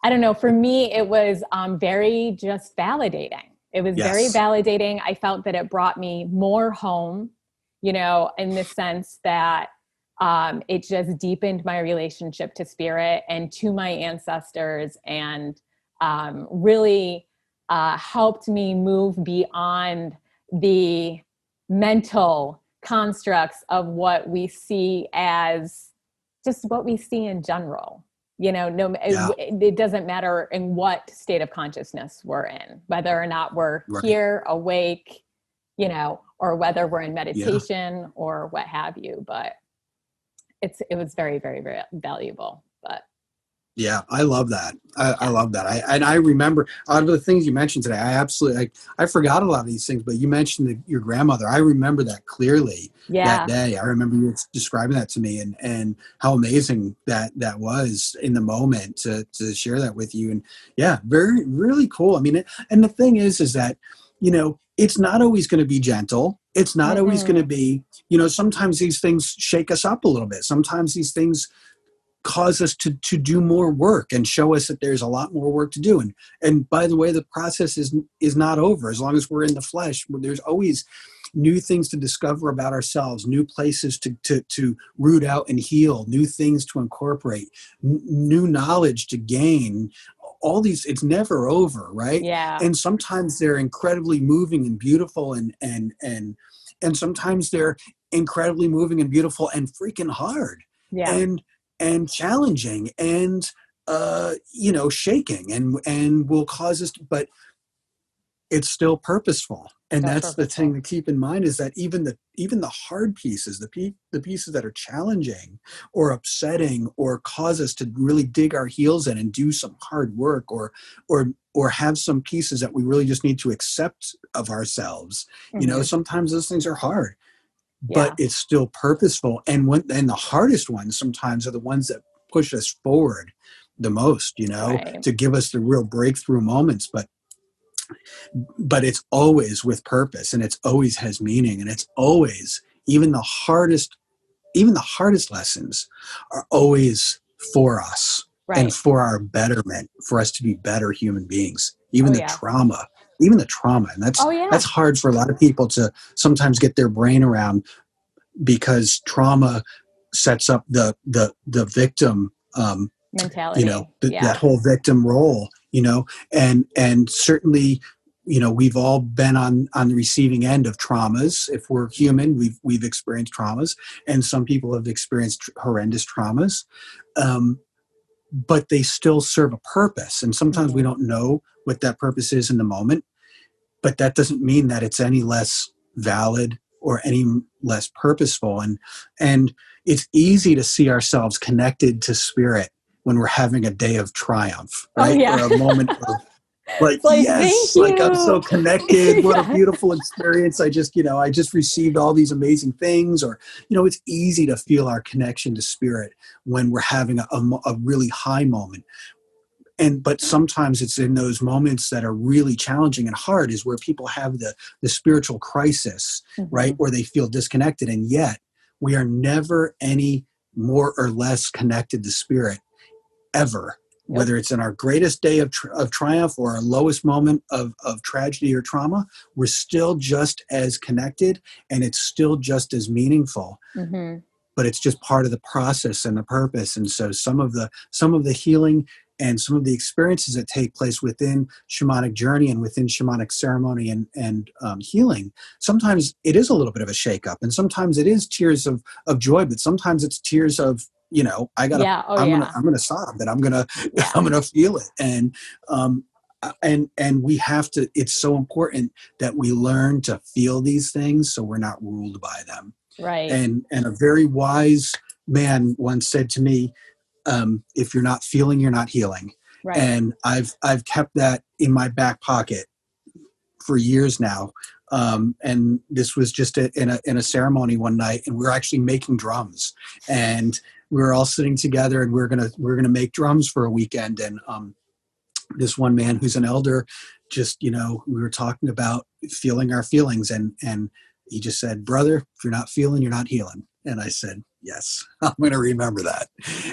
I don't know, for me, it was very just validating. It was very validating. I felt that it brought me more home, in the sense that it just deepened my relationship to spirit and to my ancestors, and really helped me move beyond the mental constructs of what we see as just what we see in general. It doesn't matter in what state of consciousness we're in, whether or not we're here awake, or whether we're in meditation or what have you. But it was very, very, very valuable. But Yeah, I love that. I Yeah. love that. I remember out of the things you mentioned today, I absolutely, I forgot a lot of these things, but you mentioned your grandmother. I remember that clearly that Yeah. day. I remember you describing that to me, and how amazing that was in the moment to share that with you. And yeah, very, really cool. I mean, and the thing is that, it's not always going to be gentle. It's not always going to Mm-mm. be, sometimes these things shake us up a little bit. Sometimes these things cause us to do more work and show us that there's a lot more work to do. And by the way, the process is not over. As long as we're in the flesh, there's always new things to discover about ourselves, new places to root out and heal, new things to incorporate, new knowledge to gain. All these, it's never over, right? Yeah. And sometimes they're incredibly moving and beautiful, and sometimes they're incredibly moving and beautiful and freaking hard. Yeah. And challenging, and shaking, and will cause us but it's still purposeful. And Still that's the thing purposeful. to keep in mind, is that even the hard pieces, the pieces that are challenging or upsetting or cause us to really dig our heels in and do some hard work, or have some pieces that we really just need to accept of ourselves. Mm-hmm. Sometimes those things are hard, but Yeah. it's still purposeful. And the hardest ones sometimes are the ones that push us forward the most, Right. to give us the real breakthrough moments. But it's always with purpose, and it's always has meaning, and it's always, even the hardest lessons are always for us and Right. for our betterment, for us to be better human beings. Oh Even the yeah. trauma, even the trauma, and that's Oh that's yeah. hard for a lot of people to sometimes get their brain around, because trauma sets up the victim, Mentality. that Yeah. whole victim role, and certainly, we've all been on the receiving end of traumas. If we're human, we've experienced traumas, and some people have experienced horrendous traumas, um, but they still serve a purpose, and sometimes we Mm-hmm. don't know what that purpose is in the moment, but that doesn't mean that it's any less valid or any less purposeful. And it's easy to see ourselves connected to spirit when we're having a day of triumph, Oh right? yeah. Or a moment of, like, It's like, yes, thank like, I'm you. so connected, what a Yes. beautiful experience. I just received all these amazing things. Or, it's easy to feel our connection to spirit when we're having a really high moment. But sometimes it's in those moments that are really challenging and hard, is where people have the spiritual crisis, Mm-hmm. right? Or they feel disconnected. And yet we are never any more or less connected to spirit, ever. Nope. Whether it's in our greatest day of triumph or our lowest moment of tragedy or trauma, we're still just as connected, and it's still just as meaningful. Mm-hmm. But it's just part of the process and the purpose. And so some of the healing and some of the experiences that take place within shamanic journey and within shamanic ceremony and healing, sometimes it is a little bit of a shakeup, and sometimes it is tears of joy, but sometimes it's tears of, I gotta, Yeah. Oh I'm gonna yeah. I'm gonna sob, and I'm gonna Yeah. I'm gonna feel it. Um, and we have to. It's so important that we learn to feel these things, so we're not ruled by them. Right. And a very wise man once said to me, if you're not feeling, you're not healing. Right. And I've kept that in my back pocket for years now. And this was just in a ceremony one night, and we were actually making drums, and we were all sitting together, and we're gonna make drums for a weekend. And this one man who's an elder, just, we were talking about feeling our feelings, and he just said, brother, if you're not feeling, you're not healing. And I said, yes, I'm going to remember that.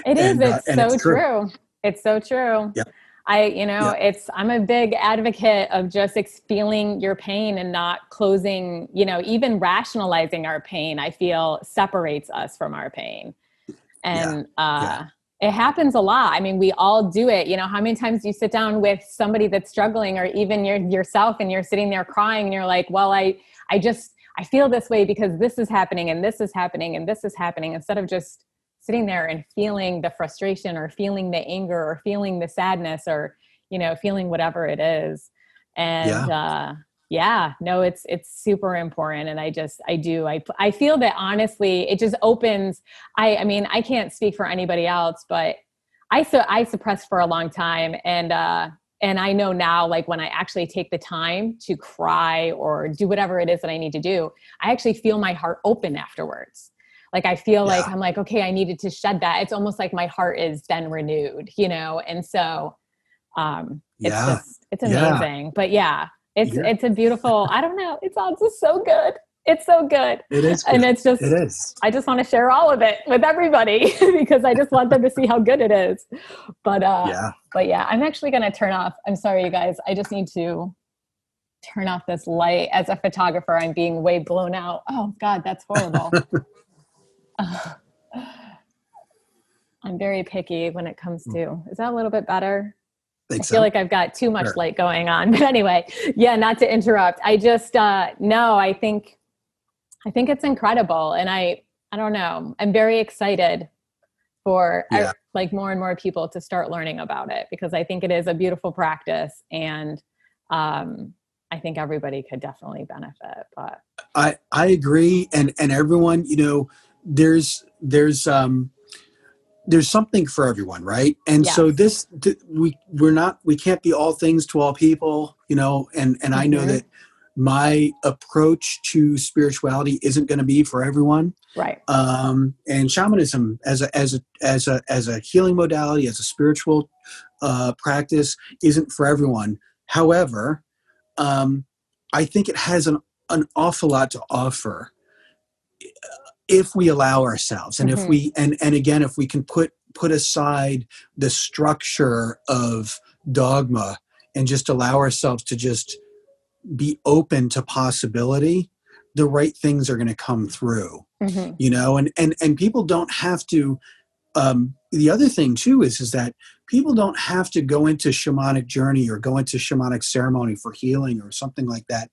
It is. And It's it's so true. true. It's so true. Yeah. Yeah. I'm a big advocate of just feeling your pain and not closing, even rationalizing our pain, I feel separates us from our pain. Yeah. And Yeah. it happens a lot. I mean, we all do it. How many times do you sit down with somebody that's struggling, or even yourself, and you're sitting there crying, and you're like, well, I feel this way because this is happening, and this is happening, and this is happening, instead of just sitting there and feeling the frustration, or feeling the anger, or feeling the sadness, or, feeling whatever it is. And, Yeah. yeah, no, it's super important. And I feel that honestly, it just opens, I mean, I can't speak for anybody else, but I suppressed for a long time, and I know now, like when I actually take the time to cry or do whatever it is that I need to do, I actually feel my heart open afterwards. Like I feel like Yeah. I'm like, okay, I needed to shed that. It's almost like my heart is then renewed, you know? And so Yeah. it's Yeah. amazing. But yeah, Yeah. it's a beautiful, I don't know, it sounds just so good. It's so good. It is And good. It is. I just want to share all of it with everybody because I just want them to see how good it is. But Yeah. but yeah, I'm actually going to turn off. I'm sorry, you guys. I just need to turn off this light. As a photographer, I'm being way blown out. Oh God, that's horrible. I'm very picky when it comes to, is that a little bit better? Think I feel so. like I've got too much Sure. light going on. But anyway, yeah, not to interrupt. I just, no, I think it's incredible. And I don't know, I'm very excited for Yeah. like more and more people to start learning about it because I think it is a beautiful practice. And I think everybody could definitely benefit, but I agree. And everyone, there's something for everyone, right? And so yes. we can't be all things to all people, and I know Mm-hmm. that my approach to spirituality isn't going to be for everyone. Right. And shamanism as a healing modality, as a spiritual practice, isn't for everyone. However, I think it has an awful lot to offer if we allow ourselves, and if Mm-hmm. we and again, if we can put aside the structure of dogma and just allow ourselves to just be open to possibility, the right things are going to come through. Mm-hmm. And people don't have to. The other thing too is that people don't have to go into shamanic journey or go into shamanic ceremony for healing or something like that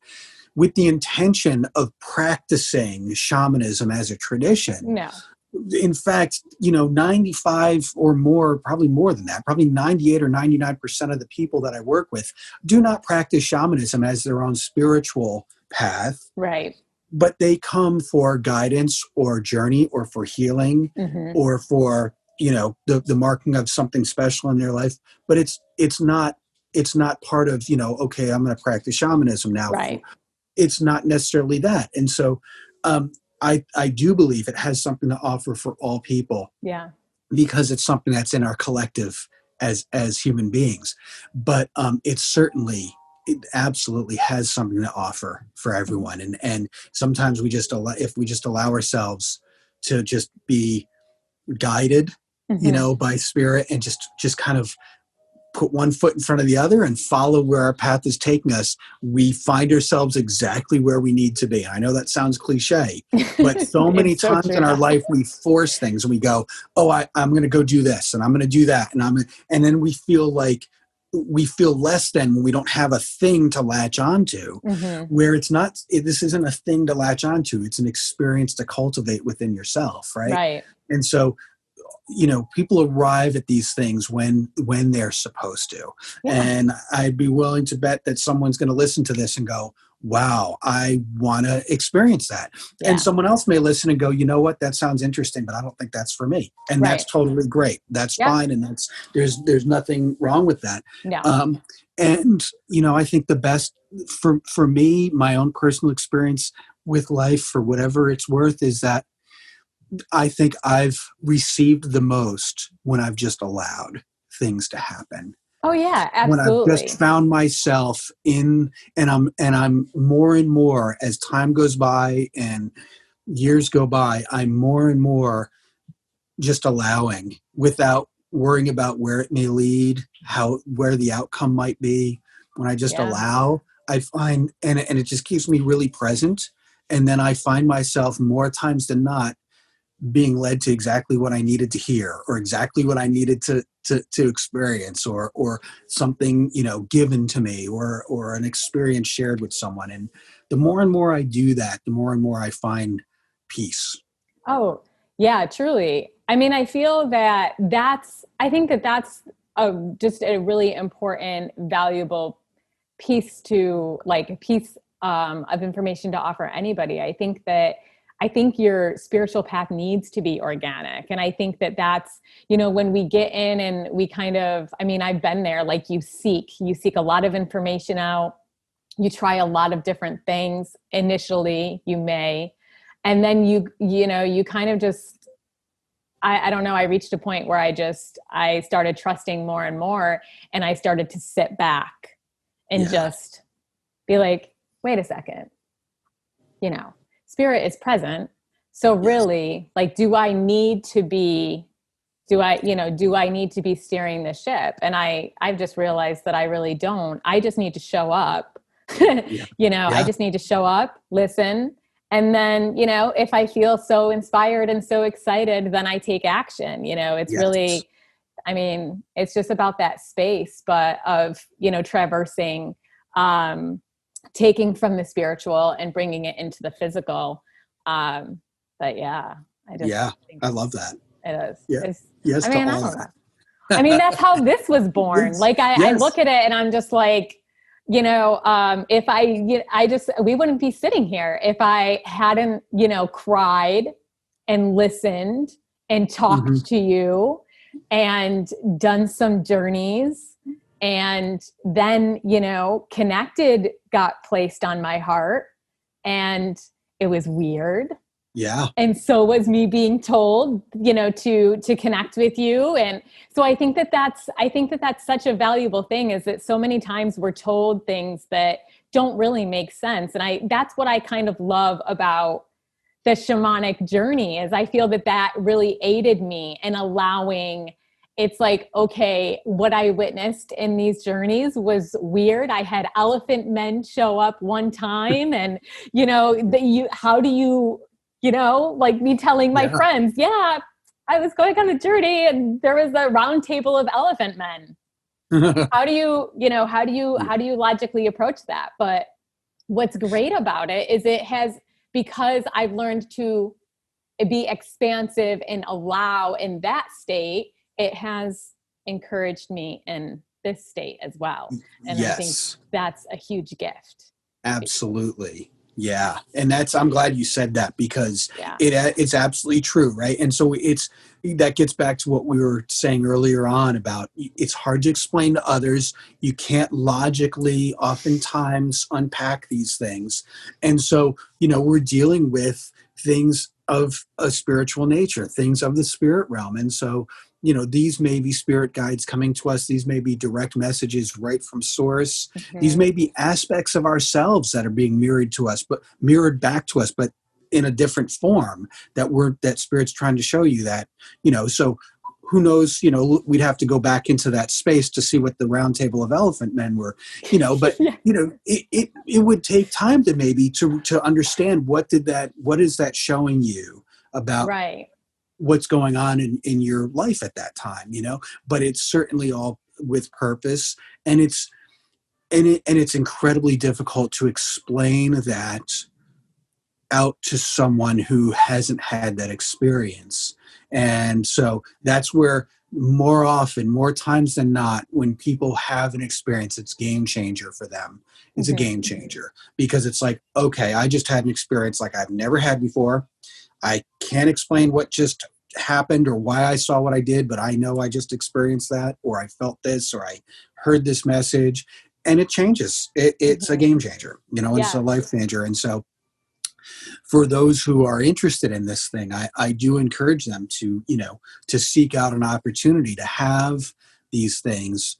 with the intention of practicing shamanism as a tradition. No. In fact, 95 or more, probably more than that, probably 98 or 99% of the people that I work with do not practice shamanism as their own spiritual path, Right. but they come for guidance or journey or for healing Mm-hmm. or for, the marking of something special in their life. But it's not part of, okay, I'm going to practice shamanism now. Right. It's not necessarily that. And so I do believe it has something to offer for all people Yeah. because it's something that's in our collective as human beings. But it absolutely has something to offer for Mm-hmm. everyone. And sometimes if we just allow ourselves to just be guided, Mm-hmm. by spirit and just kind of put one foot in front of the other and follow where our path is taking us, we find ourselves exactly where we need to be. I know that sounds cliche, but so many It's so times true in our though. life we force things and we go, oh, I'm going to go do this and I'm going to do that. And then we feel less than when we don't have a thing to latch onto, Mm-hmm. where this isn't a thing to latch onto. It's an experience to cultivate within yourself. Right. Right. And so, people arrive at these things when they're supposed to. Yeah. And I'd be willing to bet that someone's going to listen to this and go, wow, I want to experience that. And Yeah. someone else may listen and go, you know what, that sounds interesting, but I don't think that's for me. And that's Right. totally great. That's Yeah. fine. And there's nothing wrong with that. No. And I think the best for me, my own personal experience with life, for whatever it's worth, is that I think I've received the most when I've just allowed things to happen. Oh yeah, When I've just absolutely. found myself and I'm more and more as time goes by and years go by, I'm more and more just allowing without worrying about where it may lead, where the outcome might be. When I just Yeah. allow, I find and it just keeps me really present. And then I find myself more times than not being led to exactly what I needed to hear or exactly what I needed to experience or something, given to me or an experience shared with someone. And the more and more I do that, the more and more I find peace. Oh, yeah, truly. I mean, I feel that I think that that's just a really important, valuable piece of information to offer anybody. I think that I think your spiritual path needs to be organic. And I think that that's, when we get in and we kind of, I mean, I've been there, like you seek a lot of information out. You try a lot of different things. Initially, you may, and then you kind of just, I don't know. I reached a point where I started trusting more and more, and I started to sit back and just be like, wait a second, spirit is present. So really, like, do I need to be steering the ship? And I've just realized that I really don't. I just need to show up. I just need to show up, listen. And then, if I feel so inspired and so excited, then I take action. It's really, I mean, it's just about that space, but of, traversing, taking from the spiritual and bringing it into the physical. But yeah, I love that. It is. Yeah. Yes. I mean, To I all don't that. know. I mean, that's how this was born. Yes. Like I look at it and I'm just like, if we wouldn't be sitting here if I hadn't, cried and listened and talked to you and done some journeys, and then, connected got placed on my heart, and it was weird. Yeah. And so was me being told, to connect with you. And so I think that that's such a valuable thing, is that so many times we're told things that don't really make sense. And that's what I kind of love about the shamanic journey, is I feel that really aided me in allowing. It's like, okay, what I witnessed in these journeys was weird. I had elephant men show up one time, and, how do you, like me telling my friends, I was going on a journey and there was a round table of elephant men. How do you logically approach that? But what's great about it is because I've learned to be expansive and allow in that state, it has encouraged me in this state as well. And I think that's a huge gift. Absolutely. Yeah. And I'm glad you said that, because it's absolutely true. Right. And so that gets back to what we were saying earlier on about, it's hard to explain to others. You can't logically oftentimes unpack these things. And so, we're dealing with things of a spiritual nature, things of the spirit realm. And so, these may be spirit guides coming to us. These may be direct messages right from source. Mm-hmm. These may be aspects of ourselves that are being mirrored back to us, but in a different form that spirit's trying to show you that, so who knows, we'd have to go back into that space to see what the round table of elephant men were, but, it would take time to maybe to understand what is that showing you about what's going on in your life at that time, but it's certainly all with purpose. And it's incredibly difficult to explain that out to someone who hasn't had that experience. And so that's where more times than not, when people have an experience, it's game changer for them. It's a game changer, because it's like, okay, I just had an experience like I've never had before. I can't explain what just happened or why I saw what I did, but I know I just experienced that, or I felt this, or I heard this message, and it changes. It's a game changer, it's a life changer. And so for those who are interested in this thing, I do encourage them to, to seek out an opportunity to have these things,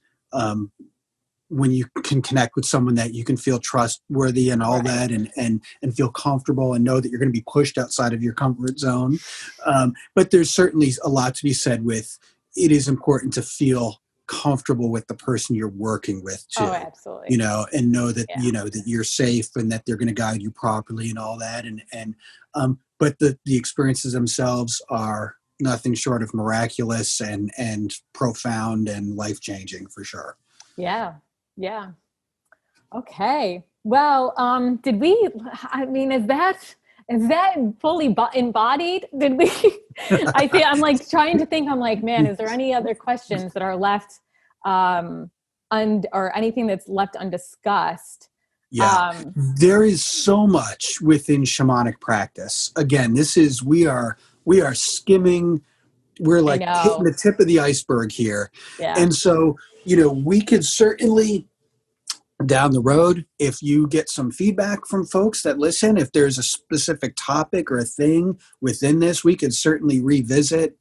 when you can connect with someone that you can feel trustworthy and all that, and feel comfortable and know that you're going to be pushed outside of your comfort zone. But there's certainly a lot to be said with, it is important to feel comfortable with the person you're working with too. Oh, absolutely. And know that, that you're safe and that they're going to guide you properly and all that. But the experiences themselves are nothing short of miraculous and profound and life-changing for sure. Yeah. Yeah. Okay. Well, is that fully embodied? Did we, I'm like trying to think, I'm like, man, is there any other questions that are left, or anything that's left undiscussed? Yeah, there is so much within shamanic practice. Again, we are skimming. We're I like hitting know. the tip of the iceberg here, Yeah. and so we could certainly down the road, if you get some feedback from folks that listen, if there's a specific topic or a thing within this, we could certainly revisit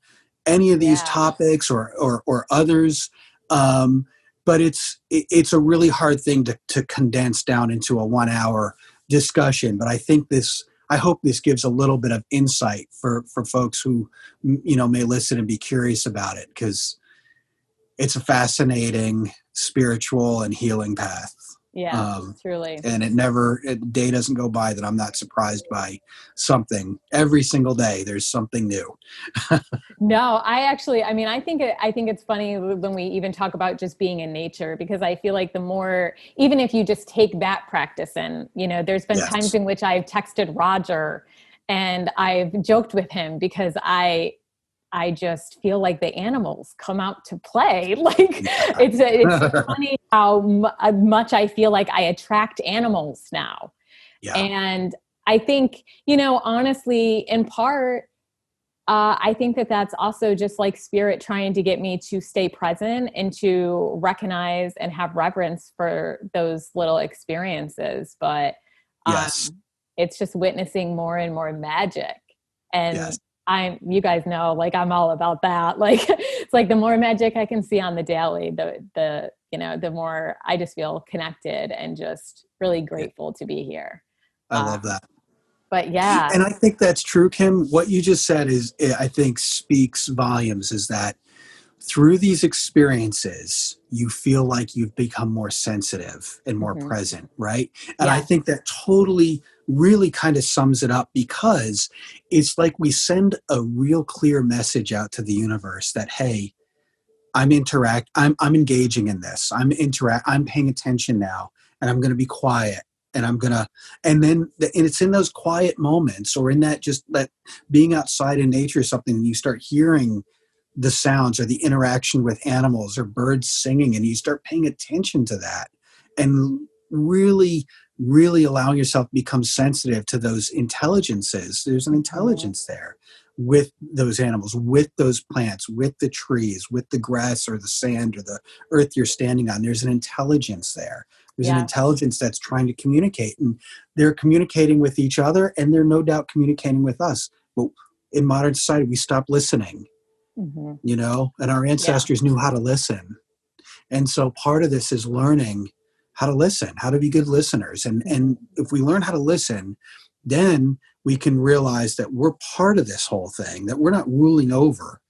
any of these Yeah. topics or others. Um, but it's a really hard thing to condense down into a 1 hour discussion. But I hope this gives a little bit of insight for folks who may listen and be curious about it, because it's a fascinating spiritual and healing path. Yeah. Truly. And a day doesn't go by that I'm not surprised by something. Every single day, there's something new. No, I think it's funny when we even talk about just being in nature, because I feel like the more, even if you just take that practice in, there's been times Yes. in which I've texted Roger and I've joked with him because I just feel like the animals come out to play. Like it's so funny how much I feel like I attract animals now. Yeah. And I think, honestly, in part, I think that that's also just like spirit trying to get me to stay present and to recognize and have reverence for those little experiences. But Yes. it's just witnessing more and more magic. And Yes. you guys know, like, I'm all about that. Like, it's like the more magic I can see on the daily, the more I just feel connected and just really grateful to be here. I love that. But yeah. And I think that's true, Kim. What you just said I think, speaks volumes, is that through these experiences, you feel like you've become more sensitive and more Mm-hmm. present, right? And I Yeah. think that totally really kind of sums it up, because it's like we send a real clear message out to the universe that, hey, I'm engaging in this. I'm paying attention now, and I'm going to be quiet, and and it's in those quiet moments, or in that being outside in nature or something, and you start hearing the sounds or the interaction with animals or birds singing, and you start paying attention to that, and really, really allowing yourself to become sensitive to those intelligences. There's an intelligence there with those animals, with those plants, with the trees, with the grass or the sand or the earth you're standing on. There's an intelligence there. There's an intelligence that's trying to communicate, and they're communicating with each other, and they're no doubt communicating with us. But in modern society, we stop listening, and our ancestors knew how to listen. And so part of this is learning how to listen, how to be good listeners. And if we learn how to listen, then we can realize that we're part of this whole thing, that we're not ruling over.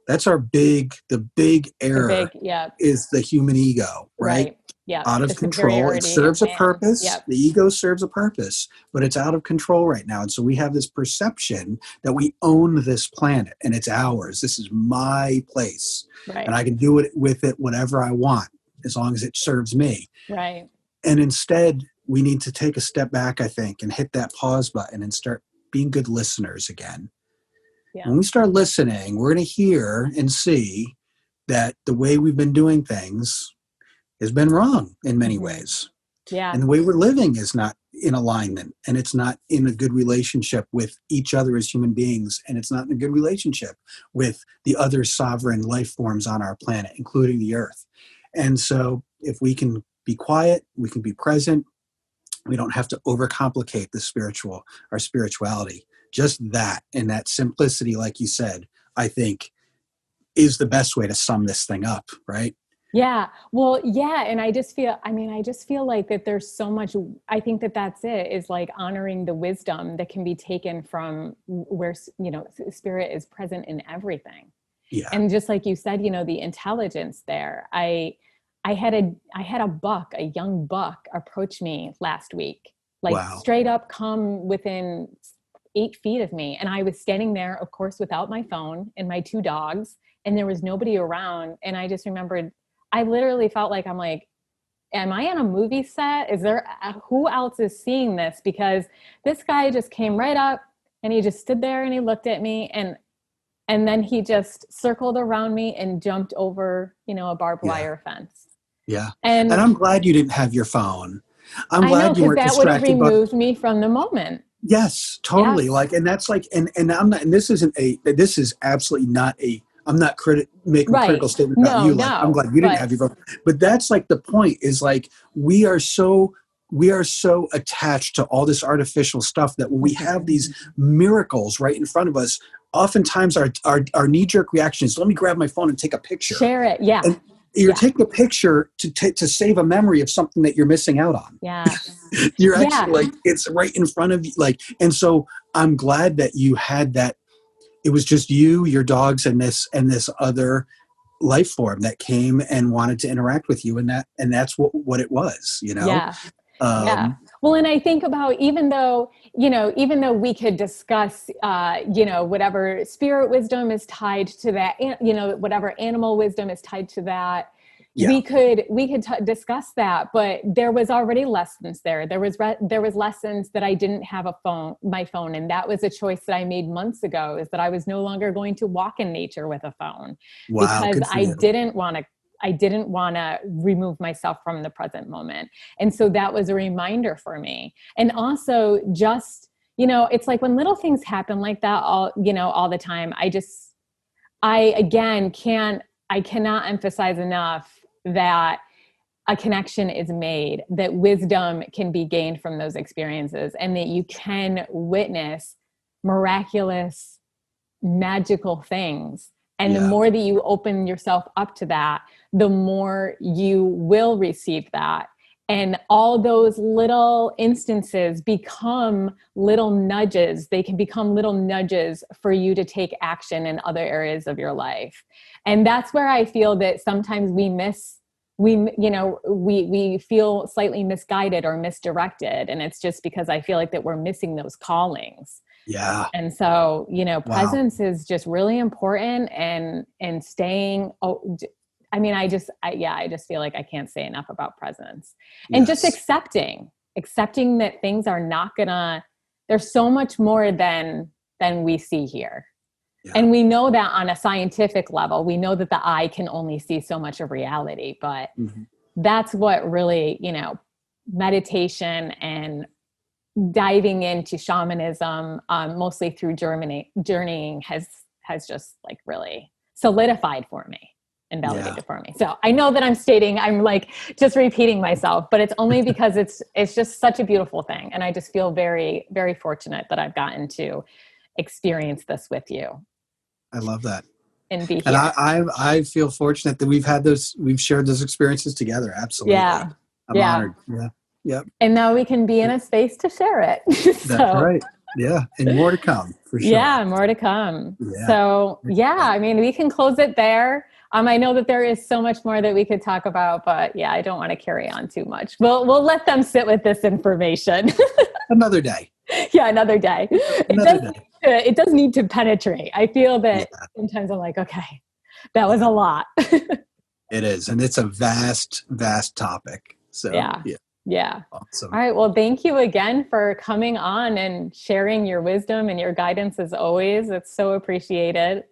That's the big error is the human ego, right? Yeah. Out of The control. It superiority of serves a man. purpose. Yep. The ego serves a purpose, but it's out of control right now. And so we have this perception that we own this planet and it's ours. This is my place. Right. And I can do it with it whatever I want, as long as it serves me. Right. And instead, we need to take a step back, I think, and hit that pause button and start being good listeners again. Yeah. When we start listening, we're going to hear and see that the way we've been doing things has been wrong in many ways. Yeah. And the way we're living is not in alignment, and it's not in a good relationship with each other as human beings, and it's not in a good relationship with the other sovereign life forms on our planet, including the earth. And so if we can be quiet, we can be present, we don't have to overcomplicate our spirituality. Just that, and that simplicity, like you said, I think is the best way to sum this thing up, right? Yeah. Well, yeah. And I just feel like that there's so much, I think that that's it, is like honoring the wisdom that can be taken from where, spirit is present in everything. Yeah. And just like you said, the intelligence there, I had a young buck approach me last week, like straight up come within 8 feet of me. And I was standing there, of course, without my phone and my 2 dogs, and there was nobody around. And I just remembered, I literally felt like, I'm like, am I on a movie set? Is there, who else is seeing this? Because this guy just came right up and he just stood there and he looked at me, and then he just circled around me and jumped over, a barbed wire fence. Yeah. And I'm glad you didn't have your phone, I'm I know, glad you because weren't that would have distracted by. removed me from the moment. Yes, totally. Yes. Like, and that's like, and I'm not, and this is absolutely not I'm not making a critical Right. statement about No, you. Like, I'm no. glad you didn't But have your phone, but that's like the point is like, we are so attached to all this artificial stuff that when we have these miracles right in front of us, oftentimes our knee jerk reaction is, let me grab my phone and take a picture. share it. Yeah. And you're Yeah. taking a picture to save a memory of something that you're missing out on. Yes. You're actually Yeah. like, it's right in front of you. Like, and so I'm glad that you had that. It was just you, your dogs, and this other life form that came and wanted to interact with you. And that's what it was, you know? Yeah. Yeah. Um, Well, and I think about, even though we could discuss, whatever spirit wisdom is tied to that, whatever animal wisdom is tied to that, yeah. we could discuss that, but there was already lessons there. There was lessons that I didn't have my phone. And that was a choice that I made months ago, is that I was no longer going to walk in nature with a phone, Wow. because Good for you. I didn't want to remove myself from the present moment. And so that was a reminder for me. And also just, it's like when little things happen like that all the time, I cannot emphasize enough that a connection is made, that wisdom can be gained from those experiences, and that you can witness miraculous, magical things. And the Yeah. more that you open yourself up to that, the more you will receive that. And all those little instances become little nudges. They can become little nudges for you to take action in other areas of your life. And that's where I feel that sometimes we feel slightly misguided or misdirected. And it's just because I feel like that we're missing those callings. Yeah. And so, Wow. presence is just really important, and staying, I just feel like I can't say enough about presence, and just Yes. accepting that things are not there's so much more than we see here. Yeah. And we know that on a scientific level, we know that the eye can only see so much of reality, but Mhm. that's what really, meditation and diving into shamanism, mostly through journeying, has just like really solidified for me and Yeah. validated for me. So I know that I'm like just repeating myself, but it's only because it's just such a beautiful thing. And I just feel very, very fortunate that I've gotten to experience this with you I love that. and be And here. I feel fortunate that we've shared those experiences together. Absolutely. Yeah. I'm Yeah. honored. Yeah. Yep. And now we can be in a space to share it. That's So right. Yeah. And more to come for sure. yeah, more to come. Yeah. So yeah, I mean, we can close it there. I know that there is so much more that we could talk about, but yeah, I don't want to carry on too much. We'll let them sit with this information. Another day. Yeah, another day. Another day. It does need to penetrate. I feel Yeah, that sometimes I'm like, okay, that was a lot. it is. And it's a vast, vast topic. So Yeah. yeah. Yeah. Awesome. All right. Well, thank you again for coming on and sharing your wisdom and your guidance as always. It's so appreciated.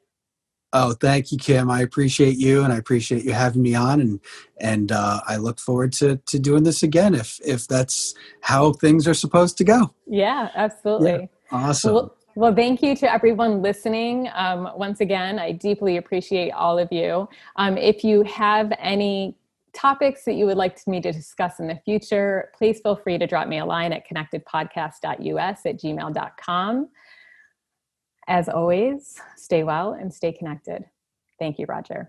Oh, thank you, Kim. I appreciate you, and I appreciate you having me on, and I look forward to doing this again if that's how things are supposed to go. Yeah, Yeah, absolutely. awesome. Well, thank you to everyone listening. Once again, I deeply appreciate all of you. If you have any topics that you would like me to discuss in the future, please feel free to drop me a line at connectedpodcast.us@gmail.com. As always, stay well and stay connected. Thank you, Roger.